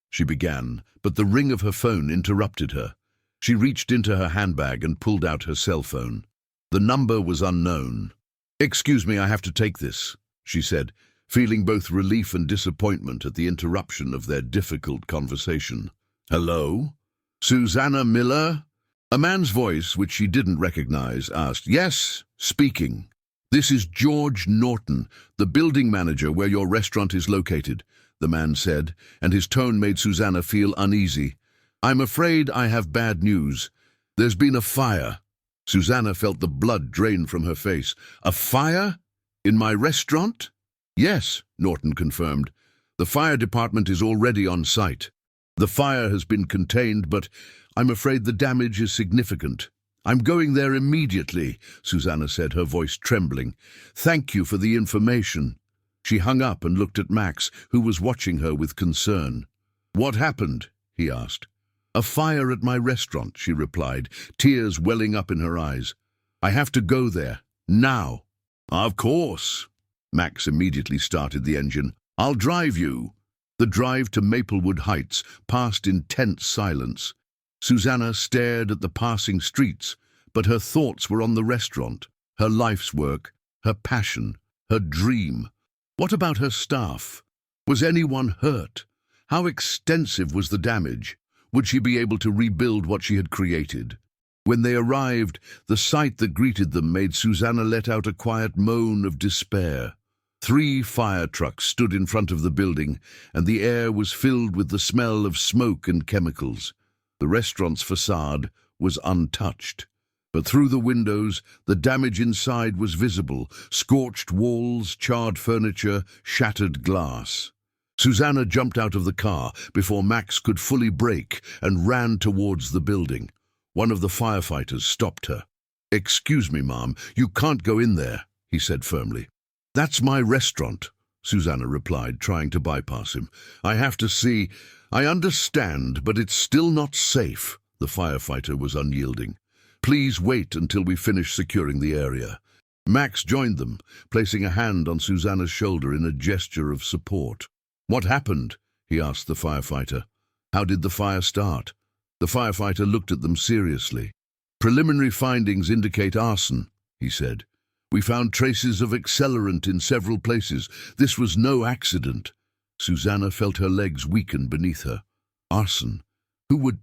she began, but the ring of her phone interrupted her. She reached into her handbag and pulled out her cell phone. The number was unknown. Excuse me, I have to take this, she said, feeling both relief and disappointment at the interruption of their difficult conversation. Hello? Susanna Miller? A man's voice, which she didn't recognize, asked, Yes, speaking. This is George Norton, the building manager where your restaurant is located. the man said, and his tone made Susanna feel uneasy. "I'm afraid I have bad news. There's been a fire." Susanna felt the blood drain from her face. "A fire? In my restaurant?" "Yes," Norton confirmed. "The fire department is already on site. The fire has been contained, but I'm afraid the damage is significant." "I'm going there immediately," Susanna said, her voice trembling. "Thank you for the information." She hung up and looked at Max, who was watching her with concern. "What happened?" he asked. "A fire at my restaurant," she replied, tears welling up in her eyes. "I have to go there, now." "Of course." Max immediately started the engine. "I'll drive you." The drive to Maplewood Heights passed in tense silence. Susanna stared at the passing streets, but her thoughts were on the restaurant, her life's work, her passion, her dream. What about her staff? Was anyone hurt? How extensive was the damage? Would she be able to rebuild what she had created? When they arrived, the sight that greeted them made Susanna let out a quiet moan of despair. 3 fire trucks stood in front of the building, and the air was filled with the smell of smoke and chemicals. The restaurant's facade was untouched, but through the windows, the damage inside was visible: scorched walls, charred furniture, shattered glass. Susanna jumped out of the car before Max could fully brake and ran towards the building. One of the firefighters stopped her. "Excuse me, Ma'am, you can't go in there," he said firmly. "That's my restaurant," Susanna replied, trying to bypass him. "I have to see—" "I understand, but it's still not safe." The firefighter was unyielding. "Please wait until we finish securing the area." Max joined them, placing a hand on Susanna's shoulder in a gesture of support. "What happened?" he asked the firefighter. "How did the fire start?" The firefighter looked at them seriously. "Preliminary findings indicate arson," he said. "We found traces of accelerant in several places. This was no accident." Susanna felt her legs weaken beneath her. Arson? Who would—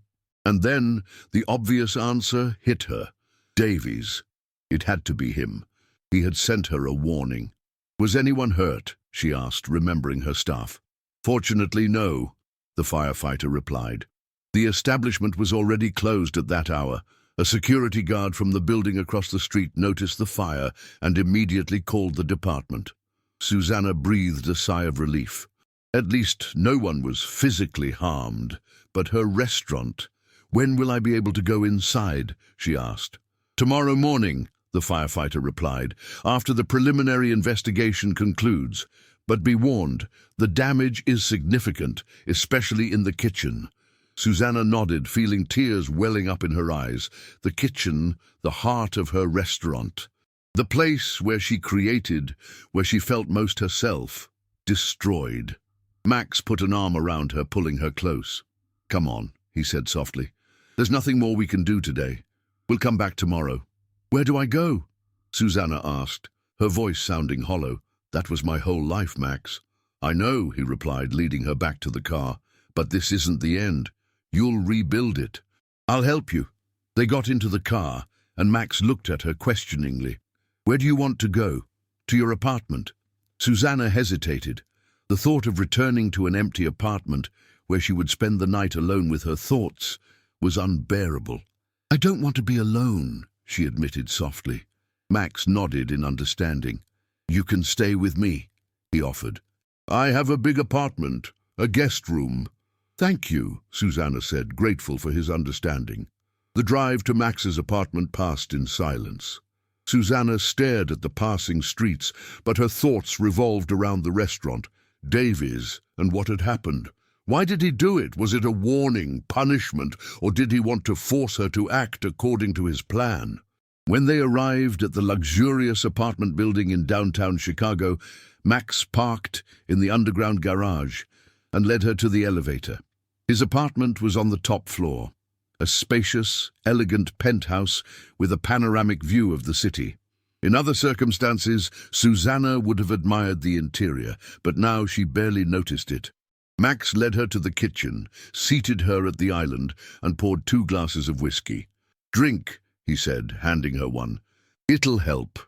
And then the obvious answer hit her. Davies. It had to be him. He had sent her a warning. "Was anyone hurt?" she asked, remembering her staff. "Fortunately, no," the firefighter replied. The establishment was already closed at that hour. A security guard from the building across the street noticed the fire and immediately called the department. Susanna breathed a sigh of relief. At least no one was physically harmed, but her restaurant— "When will I be able to go inside?" she asked. "Tomorrow morning," the firefighter replied, "after the preliminary investigation concludes. But be warned, the damage is significant, especially in the kitchen." Susanna nodded, feeling tears welling up in her eyes. The kitchen, the heart of her restaurant. The place where she created, where she felt most herself, destroyed. Max put an arm around her, pulling her close. "Come on," he said softly. "There's nothing more we can do today. We'll come back tomorrow." "Where do I go?" Susanna asked, her voice sounding hollow. "That was my whole life, Max." "I know," he replied, leading her back to the car. "But this isn't the end. You'll rebuild it." "I'll help you." They got into the car, and Max looked at her questioningly. "Where do you want to go? To your apartment?" Susanna hesitated. The thought of returning to an empty apartment, where she would spend the night alone with her thoughts, was unbearable. "I don't want to be alone," she admitted softly. Max nodded in understanding. "You can stay with me," he offered. "I have a big apartment, a guest room." "Thank you," Susanna said, grateful for his understanding. The drive to Max's apartment passed in silence. Susanna stared at the passing streets, but her thoughts revolved around the restaurant, Davies, and what had happened. Why did he do it? Was it a warning, punishment, or did he want to force her to act according to his plan? When they arrived at the luxurious apartment building in downtown Chicago, Max parked in the underground garage and led her to the elevator. His apartment was on the top floor, a spacious, elegant penthouse with a panoramic view of the city. In other circumstances, Susanna would have admired the interior, but now she barely noticed it. Max led her to the kitchen, seated her at the island, and poured 2 glasses of whiskey. "Drink," he said, handing her one. "It'll help."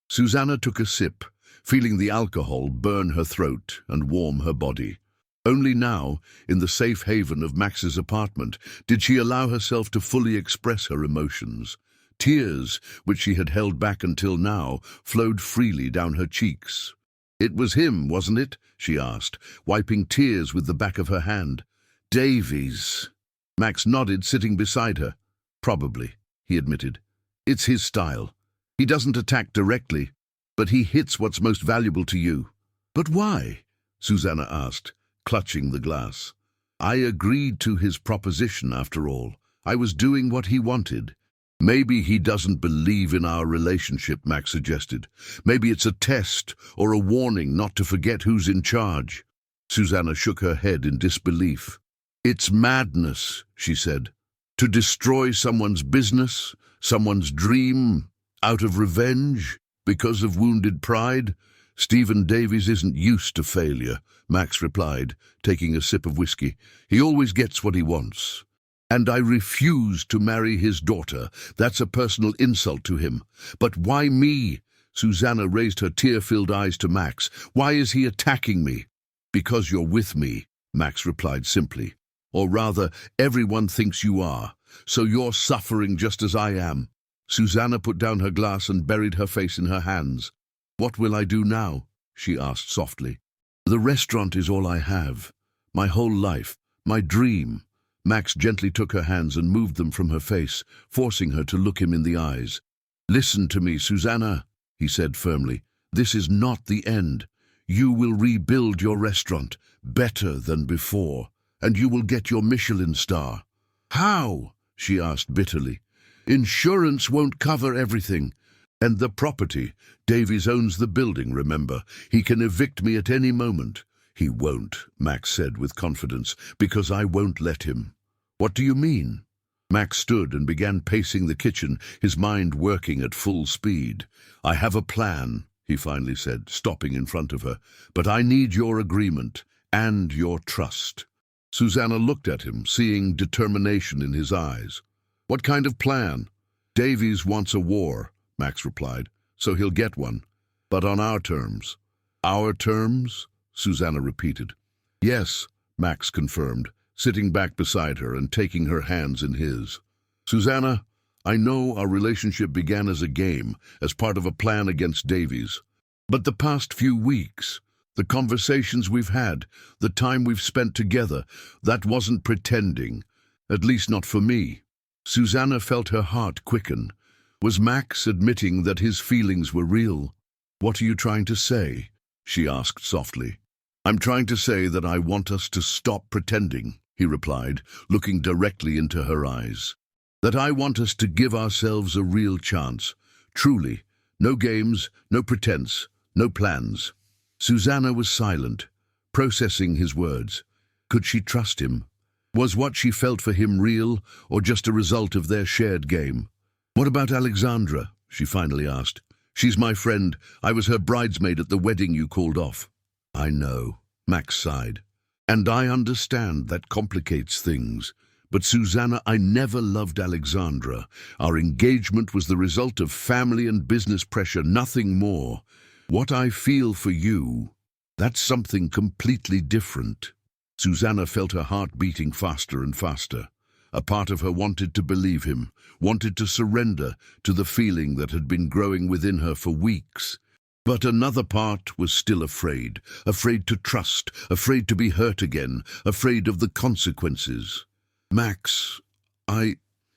Susanna took a sip, feeling the alcohol burn her throat and warm her body. Only now, in the safe haven of Max's apartment, did she allow herself to fully express her emotions. Tears, which she had held back until now, flowed freely down her cheeks. "It was him, wasn't it?" she asked, wiping tears with the back of her hand. "Davies." Max nodded, sitting beside her. "Probably," he admitted. "It's his style. He doesn't attack directly, but he hits what's most valuable to you." "But why?" Susanna asked, clutching the glass. "I agreed to his proposition, after all. I was doing what he wanted." "Maybe he doesn't believe in our relationship," Max suggested. "Maybe it's a test or a warning not to forget who's in charge." Susanna shook her head in disbelief. "It's madness," she said. "To destroy someone's business, someone's dream, out of revenge, because of wounded pride? Stephen Davies isn't used to failure," Max replied, taking a sip of whiskey. "He always gets what he wants. And I refuse to marry his daughter. That's a personal insult to him." "But why me?" Susanna raised her tear-filled eyes to Max. "Why is he attacking me?" "Because you're with me," Max replied simply. "Or rather, everyone thinks you are. So you're suffering just as I am." Susanna put down her glass and buried her face in her hands. "What will I do now?" she asked softly. "The restaurant is all I have. My whole life, my dream." Max gently took her hands and moved them from her face, forcing her to look him in the eyes. "Listen to me, Susanna," he said firmly. "This is not the end. You will rebuild your restaurant, better than before, and you will get your Michelin star." "How?" she asked bitterly. "Insurance won't cover everything. And the property. Davies owns the building, remember. He can evict me at any moment." "He won't," Max said with confidence, "because I won't let him." "What do you mean?" Max stood and began pacing the kitchen, his mind working at full speed. "I have a plan," he finally said, stopping in front of her. "But I need your agreement and your trust." Susanna looked at him, seeing determination in his eyes. "What kind of plan?" "Davies wants a war," Max replied, "so he'll get one. But on our terms." "Our terms?" Susanna repeated. "Yes," Max confirmed, sitting back beside her and taking her hands in his. "Susanna, I know our relationship began as a game, as part of a plan against Davies. But the past few weeks, the conversations we've had, the time we've spent together, that wasn't pretending, at least not for me." Susanna felt her heart quicken. Was Max admitting that his feelings were real? "What are you trying to say?" she asked softly. "I'm trying to say that I want us to stop pretending," he replied, looking directly into her eyes. "That I want us to give ourselves a real chance. Truly. No games, no pretense, no plans." Susanna was silent, processing his words. Could she trust him? Was what she felt for him real, or just a result of their shared game? "What about Alexandra?" she finally asked. "She's my friend. I was her bridesmaid at the wedding you called off." "I know," Max sighed. "And I understand that complicates things. But Susanna, I never loved Alexandra. Our engagement was the result of family and business pressure, nothing more. What I feel for you, that's something completely different." Susanna felt her heart beating faster and faster. A part of her wanted to believe him, wanted to surrender to the feeling that had been growing within her for weeks. But another part was still afraid to trust, afraid to be hurt again, afraid of the consequences. "Max,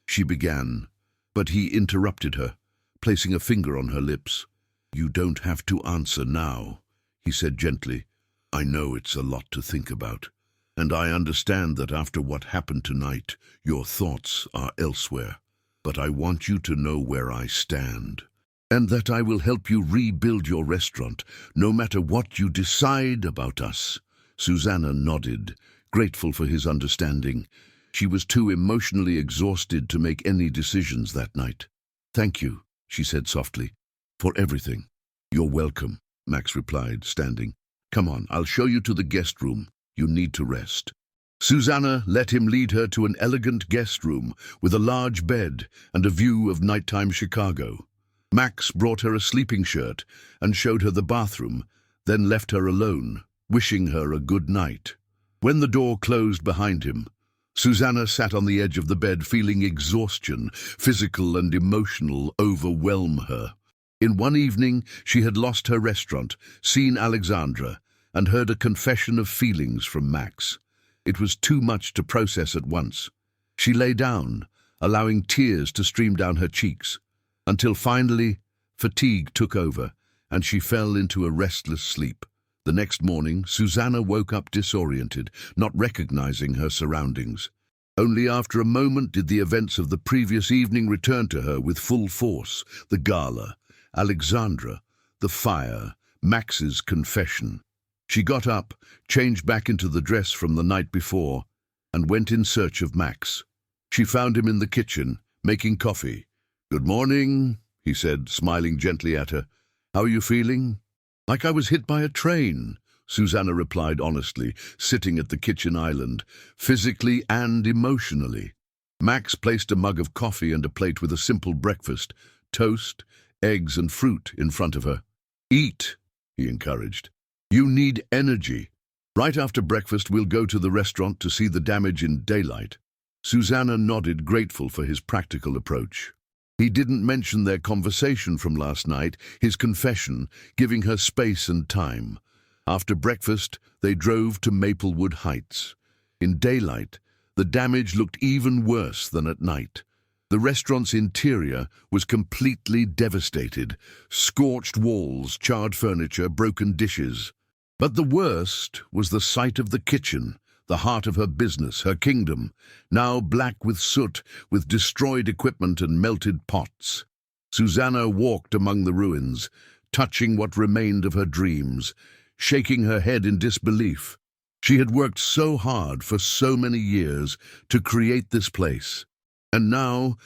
she began, but he interrupted her, placing a finger on her lips. "You don't have to answer now," he said gently. "I know it's a lot to think about. And I understand that after what happened tonight, your thoughts are elsewhere. But I want you to know where I stand, and that I will help you rebuild your restaurant, no matter what you decide about us." Susanna nodded, grateful for his understanding. She was too emotionally exhausted to make any decisions that night. "Thank you," she said softly, "for everything." "You're welcome," Max replied, standing. "Come on, I'll show you to the guest room. You need to rest." Susanna let him lead her to an elegant guest room with a large bed and a view of nighttime Chicago. Max brought her a sleeping shirt and showed her the bathroom, then left her alone, wishing her a good night. When the door closed behind him, Susanna sat on the edge of the bed feeling exhaustion, physical and emotional, overwhelm her. In one evening, she had lost her restaurant, seen Alexandra, and heard a confession of feelings from Max. It was too much to process at once. She lay down, allowing tears to stream down her cheeks, until finally fatigue took over and she fell into a restless sleep. The next morning, Susanna woke up disoriented, not recognizing her surroundings. Only after a moment did the events of the previous evening return to her with full force: the gala, Alexandra, the fire, Max's confession. She got up, changed back into the dress from the night before, and went in search of Max. She found him in the kitchen, making coffee. "Good morning," he said, smiling gently at her. "How are you feeling?" "Like I was hit by a train," Susanna replied honestly, sitting at the kitchen island, physically and emotionally. Max placed a mug of coffee and a plate with a simple breakfast, toast, eggs and fruit, in front of her. "Eat," he encouraged. "You need energy. Right after breakfast, we'll go to the restaurant to see the damage in daylight." Susanna nodded, grateful for his practical approach. He didn't mention their conversation from last night, his confession, giving her space and time. After breakfast, they drove to Maplewood Heights. In daylight, the damage looked even worse than at night. The restaurant's interior was completely devastated: scorched walls, charred furniture, broken dishes. But the worst was the sight of the kitchen, the heart of her business, her kingdom, now black with soot, with destroyed equipment and melted pots. Susanna walked among the ruins, touching what remained of her dreams, shaking her head in disbelief. She had worked so hard for so many years to create this place. And now,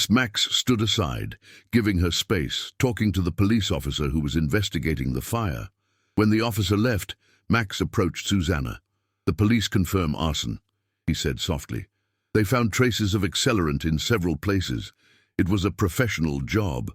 Max stood aside, giving her space, talking to the police officer who was investigating the fire. When the officer left, Max approached Susanna. "The police confirm arson," he said softly. "They found traces of accelerant in several places. It was a professional job."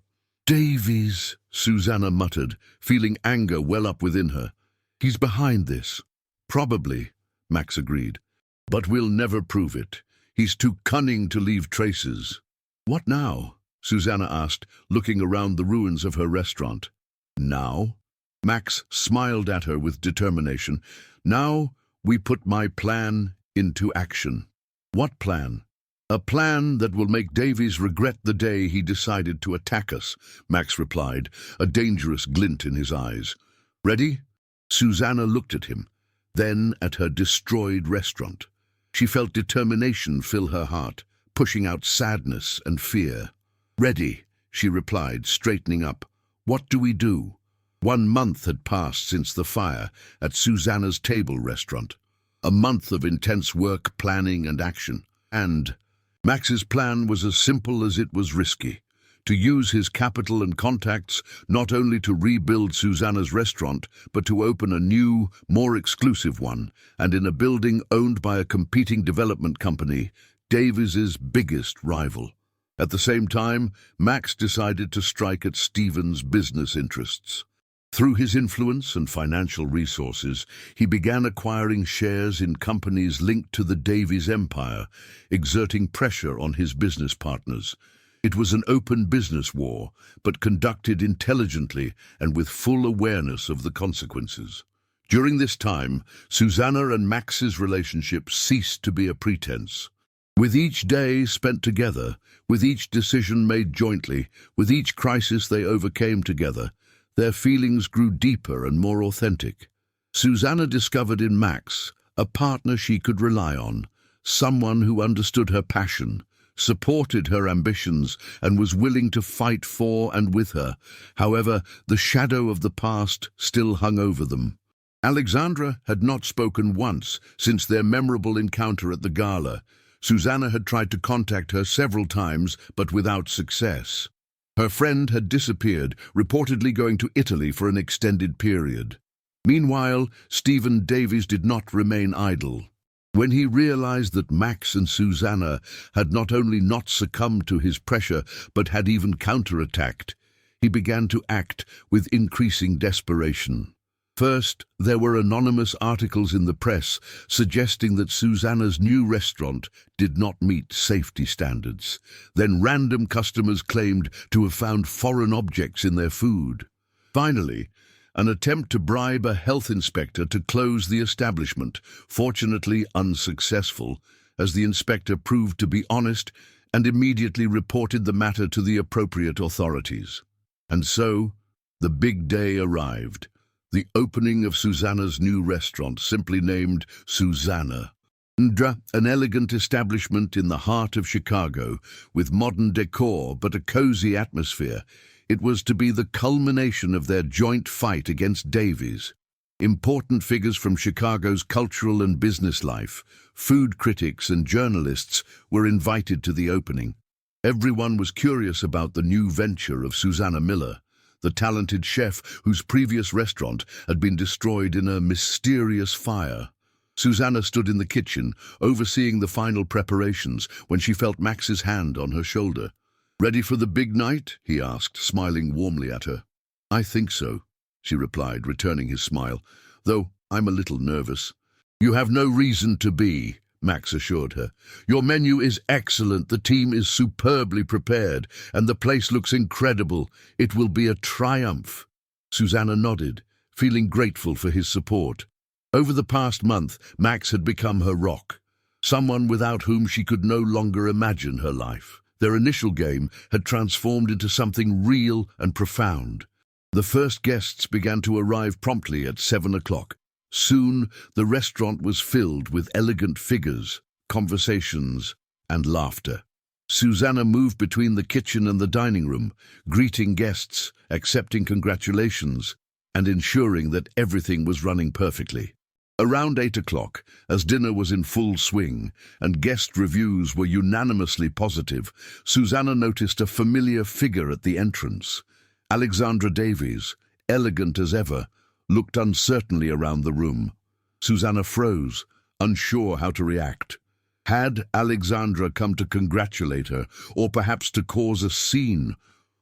"Davies," Susanna muttered, feeling anger well up within her. "He's behind this." "Probably," Max agreed. "But we'll never prove it. He's too cunning to leave traces." "What now?" Susanna asked, looking around the ruins of her restaurant. "Now?" Max smiled at her with determination. "Now we put my plan into action." "What plan?" "A plan that will make Davies regret the day he decided to attack us," Max replied, a dangerous glint in his eyes. "Ready?" Susanna looked at him, then at her destroyed restaurant. She felt determination fill her heart, pushing out sadness and fear. "Ready," she replied, straightening up. "What do we do?" 1 month had passed since the fire at Susanna's Table restaurant. A month of intense work, planning and action. And Max's plan was as simple as it was risky: to use his capital and contacts not only to rebuild Susanna's restaurant, but to open a new, more exclusive one, and in a building owned by a competing development company, Davies's biggest rival. At the same time, Max decided to strike at Steven's business interests. Through his influence and financial resources, he began acquiring shares in companies linked to the Davies empire, exerting pressure on his business partners. It was an open business war, but conducted intelligently and with full awareness of the consequences. During this time, Susanna and Max's relationship ceased to be a pretense. With each day spent together, with each decision made jointly, with each crisis they overcame together, their feelings grew deeper and more authentic. Susanna discovered in Max a partner she could rely on, someone who understood her passion, supported her ambitions, and was willing to fight for and with her. However, the shadow of the past still hung over them. Alexandra had not spoken once since their memorable encounter at the gala. Susanna had tried to contact her several times, but without success. Her friend had disappeared, reportedly going to Italy for an extended period. Meanwhile, Stephen Davies did not remain idle. When he realized that Max and Susanna had not only not succumbed to his pressure, but had even counterattacked, he began to act with increasing desperation. First, there were anonymous articles in the press suggesting that Susanna's new restaurant did not meet safety standards. Then random customers claimed to have found foreign objects in their food. Finally, an attempt to bribe a health inspector to close the establishment, fortunately unsuccessful, as the inspector proved to be honest and immediately reported the matter to the appropriate authorities. And so, the big day arrived. The opening of Susanna's new restaurant, simply named Susanna. An elegant establishment in the heart of Chicago, with modern decor but a cozy atmosphere. It was to be the culmination of their joint fight against Davies. Important figures from Chicago's cultural and business life, food critics and journalists were invited to the opening. Everyone was curious about the new venture of Susanna Miller, the talented chef whose previous restaurant had been destroyed in a mysterious fire. Susanna stood in the kitchen, overseeing the final preparations, when she felt Max's hand on her shoulder. "Ready for the big night?" he asked, smiling warmly at her. "I think so," she replied, returning his smile, "though I'm a little nervous." "You have no reason to be," Max assured her. "Your menu is excellent, the team is superbly prepared, and the place looks incredible. It will be a triumph." Susanna nodded, feeling grateful for his support. Over the past month, Max had become her rock, someone without whom she could no longer imagine her life. Their initial game had transformed into something real and profound. The first guests began to arrive promptly at 7 o'clock. Soon, the restaurant was filled with elegant figures, conversations, and laughter. Susanna moved between the kitchen and the dining room, greeting guests, accepting congratulations, and ensuring that everything was running perfectly. Around 8 o'clock, as dinner was in full swing and guest reviews were unanimously positive, Susanna noticed a familiar figure at the entrance. Alexandra Davies, elegant as ever, looked uncertainly around the room. Susanna froze, unsure how to react. Had Alexandra come to congratulate her, or perhaps to cause a scene?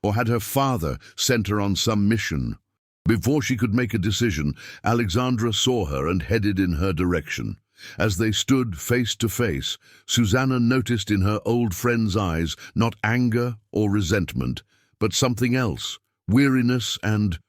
Or had her father sent her on some mission? Before she could make a decision, Alexandra saw her and headed in her direction. As they stood face to face, Susanna noticed in her old friend's eyes not anger or resentment, but something else, weariness and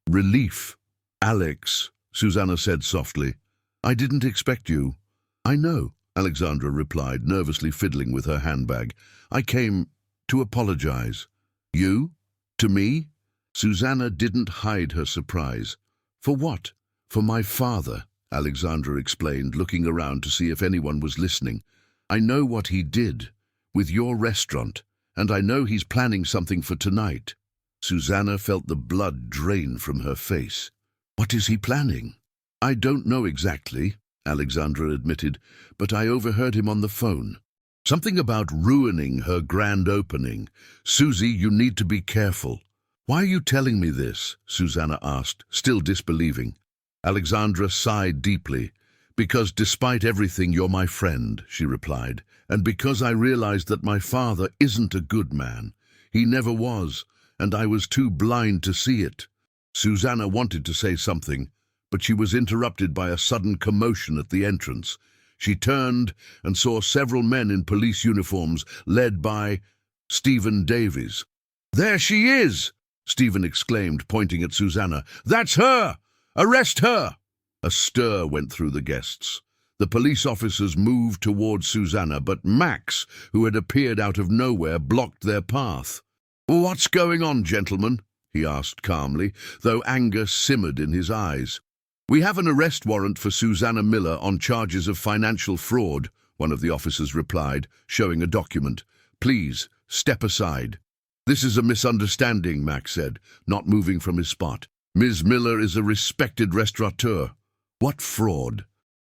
relief. "Alex," Susanna said softly, "I didn't expect you." "I know," Alexandra replied, nervously fiddling with her handbag. "I came to apologize." "You? To me?" Susanna didn't hide her surprise. "For what?" "For my father," Alexandra explained, looking around to see if anyone was listening. "I know what he did with your restaurant, and I know he's planning something for tonight." Susanna felt the blood drain from her face. "What is he planning?" "I don't know exactly," Alexandra admitted, "but I overheard him on the phone. Something about ruining her grand opening. Susie, you need to be careful." "Why are you telling me this?" Susanna asked, still disbelieving. Alexandra sighed deeply. "Because despite everything, you're my friend," she replied, "and because I realized that my father isn't a good man. He never was, and I was too blind to see it." Susanna wanted to say something, but she was interrupted by a sudden commotion at the entrance. She turned and saw several men in police uniforms, led by Stephen Davies. "There she is!" Stephen exclaimed, pointing at Susanna. "That's her! Arrest her!" A stir went through the guests. The police officers moved towards Susanna, but Max, who had appeared out of nowhere, blocked their path. "What's going on, gentlemen?" he asked calmly, though anger simmered in his eyes. "We have an arrest warrant for Susanna Miller on charges of financial fraud," one of the officers replied, showing a document. "Please, step aside." "This is a misunderstanding," Max said, not moving from his spot. "Ms. Miller is a respected restaurateur." "What fraud?"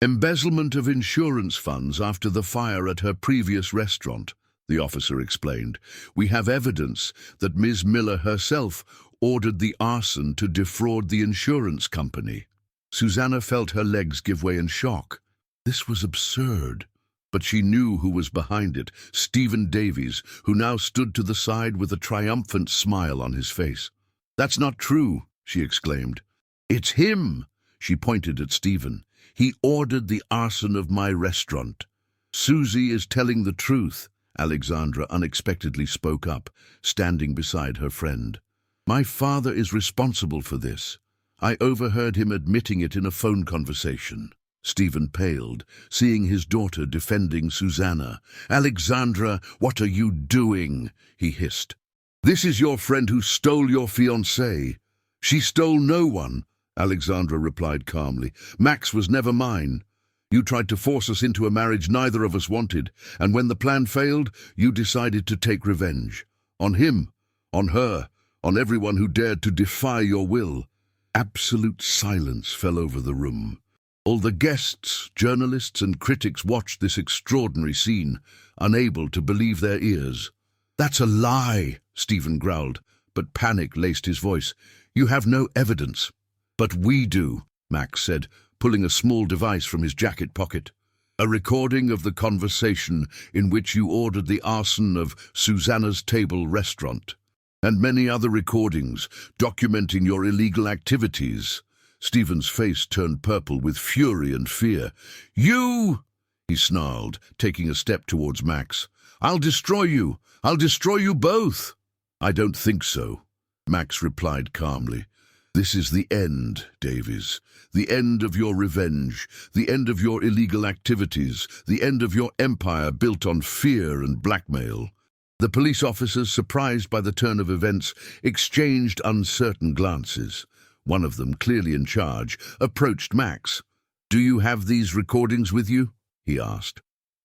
"Embezzlement of insurance funds after the fire at her previous restaurant," the officer explained. "We have evidence that Ms. Miller herself ordered the arson to defraud the insurance company." Susanna felt her legs give way in shock. This was absurd. But she knew who was behind it, Stephen Davies, who now stood to the side with a triumphant smile on his face. "That's not true," she exclaimed. "It's him! She pointed at Steven. "He ordered the arson of my restaurant." "Susie is telling the truth," Alexandra unexpectedly spoke up, standing beside her friend. "My father is responsible for this. I overheard him admitting it in a phone conversation." Steven paled, seeing his daughter defending Susanna. "Alexandra, what are you doing?" he hissed. "This is your friend who stole your fiancée." "She stole no one," Alexandra replied calmly. "Max was never mine. You tried to force us into a marriage neither of us wanted, and when the plan failed, you decided to take revenge. On him, on her, on everyone who dared to defy your will." Absolute silence fell over the room. All the guests, journalists, and critics watched this extraordinary scene, unable to believe their ears. "That's a lie," Steven growled, but panic laced his voice. "You have no evidence." "But we do," Max said, pulling a small device from his jacket pocket. "A recording of the conversation in which you ordered the arson of Susanna's Table restaurant, and many other recordings documenting your illegal activities." Steven's face turned purple with fury and fear. "You!" he snarled, taking a step towards Max. "I'll destroy you! I'll destroy you both!" "I don't think so," Max replied calmly. "This is the end, Davies. The end of your revenge, the end of your illegal activities, the end of your empire built on fear and blackmail." The police officers, surprised by the turn of events, exchanged uncertain glances. One of them, clearly in charge, approached Max. "Do you have these recordings with you?" he asked.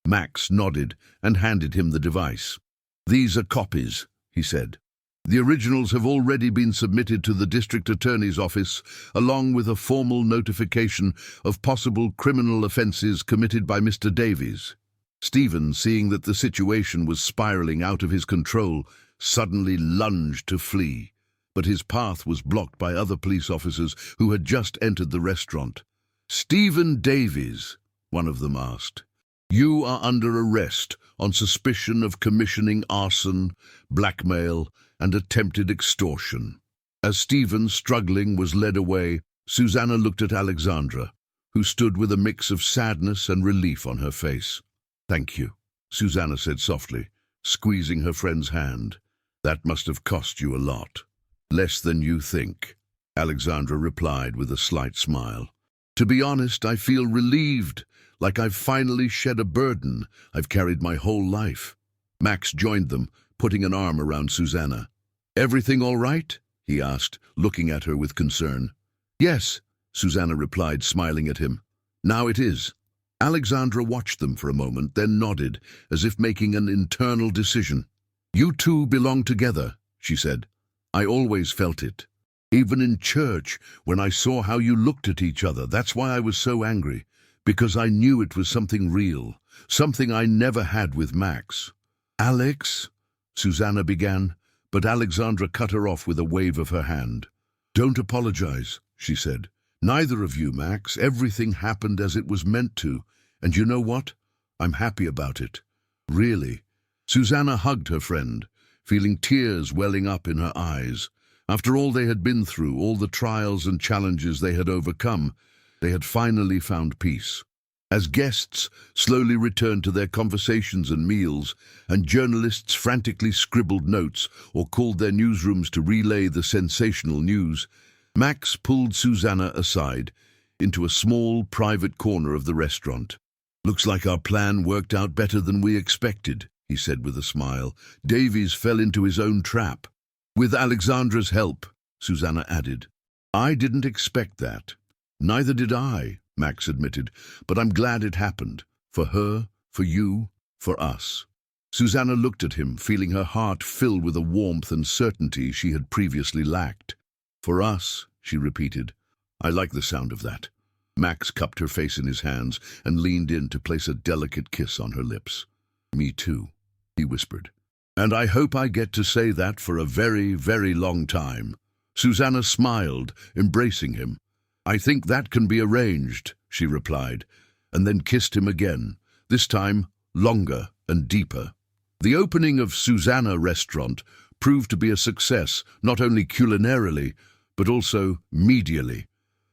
Max nodded and handed him the device. "These are copies," he said. "The originals have already been submitted to the district attorney's office, along with a formal notification of possible criminal offences committed by Mr. Davies." Steven, seeing that the situation was spiralling out of his control, suddenly lunged to flee. But his path was blocked by other police officers who had just entered the restaurant. "Steven Davies," one of them asked, "you are under arrest on suspicion of commissioning arson, blackmail, and attempted extortion." As Steven, struggling, was led away, Susanna looked at Alexandra, who stood with a mix of sadness and relief on her face. "Thank you," Susanna said softly, squeezing her friend's hand. "That must have cost you a lot." "Less than you think," Alexandra replied with a slight smile. "To be honest, I feel relieved, like I've finally shed a burden I've carried my whole life." Max joined them, putting an arm around Susanna. "Everything all right?" he asked, looking at her with concern. "Yes," Susanna replied, smiling at him. "Now it is." Alexandra watched them for a moment, then nodded, as if making an internal decision. "You two belong together," she said. "I always felt it. Even in church, when I saw how you looked at each other, that's why I was so angry, because I knew it was something real, something I never had with Max." "Alex," Susanna began, but Alexandra cut her off with a wave of her hand. "Don't apologize," she said. "Neither of you, Max. Everything happened as it was meant to, and you know what? I'm happy about it. Really." Susanna hugged her friend, feeling tears welling up in her eyes. After all they had been through, all the trials and challenges they had overcome, they had finally found peace. As guests slowly returned to their conversations and meals, and journalists frantically scribbled notes or called their newsrooms to relay the sensational news, Max pulled Susanna aside into a small, private corner of the restaurant. "Looks like our plan worked out better than we expected," he said with a smile. "Davies fell into his own trap." "With Alexandra's help," Susanna added. "I didn't expect that." "Neither did I," Max admitted, "but I'm glad it happened. For her, for you, for us." Susanna looked at him, feeling her heart fill with a warmth and certainty she had previously lacked. "For us," she repeated. "I like the sound of that." Max cupped her face in his hands and leaned in to place a delicate kiss on her lips. "Me too," he whispered. "And I hope I get to say that for a very, very long time." Susanna smiled, embracing him. "I think that can be arranged," she replied, and then kissed him again, this time longer and deeper. The opening of Susanna restaurant proved to be a success, not only culinarily, but also medially.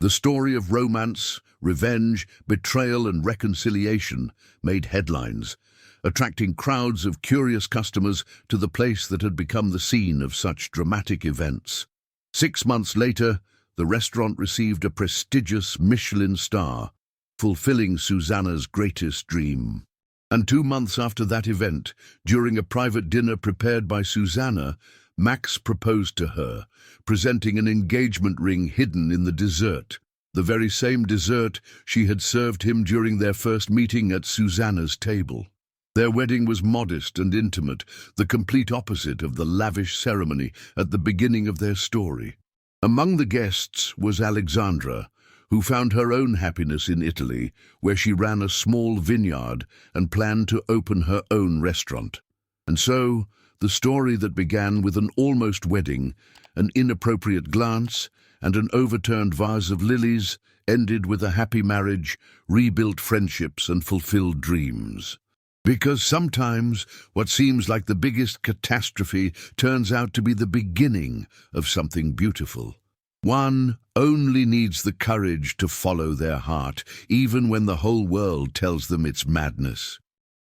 The story of romance, revenge, betrayal and reconciliation made headlines, attracting crowds of curious customers to the place that had become the scene of such dramatic events. 6 months later, the restaurant received a prestigious Michelin star, fulfilling Susanna's greatest dream. And 2 months after that event, during a private dinner prepared by Susanna, Max proposed to her, presenting an engagement ring hidden in the dessert, the very same dessert she had served him during their first meeting at Susanna's table. Their wedding was modest and intimate, the complete opposite of the lavish ceremony at the beginning of their story. Among the guests was Alexandra, who found her own happiness in Italy, where she ran a small vineyard and planned to open her own restaurant. And so, the story that began with an almost wedding, an inappropriate glance, and an overturned vase of lilies ended with a happy marriage, rebuilt friendships, and fulfilled dreams. Because sometimes what seems like the biggest catastrophe turns out to be the beginning of something beautiful. One only needs the courage to follow their heart, even when the whole world tells them it's madness.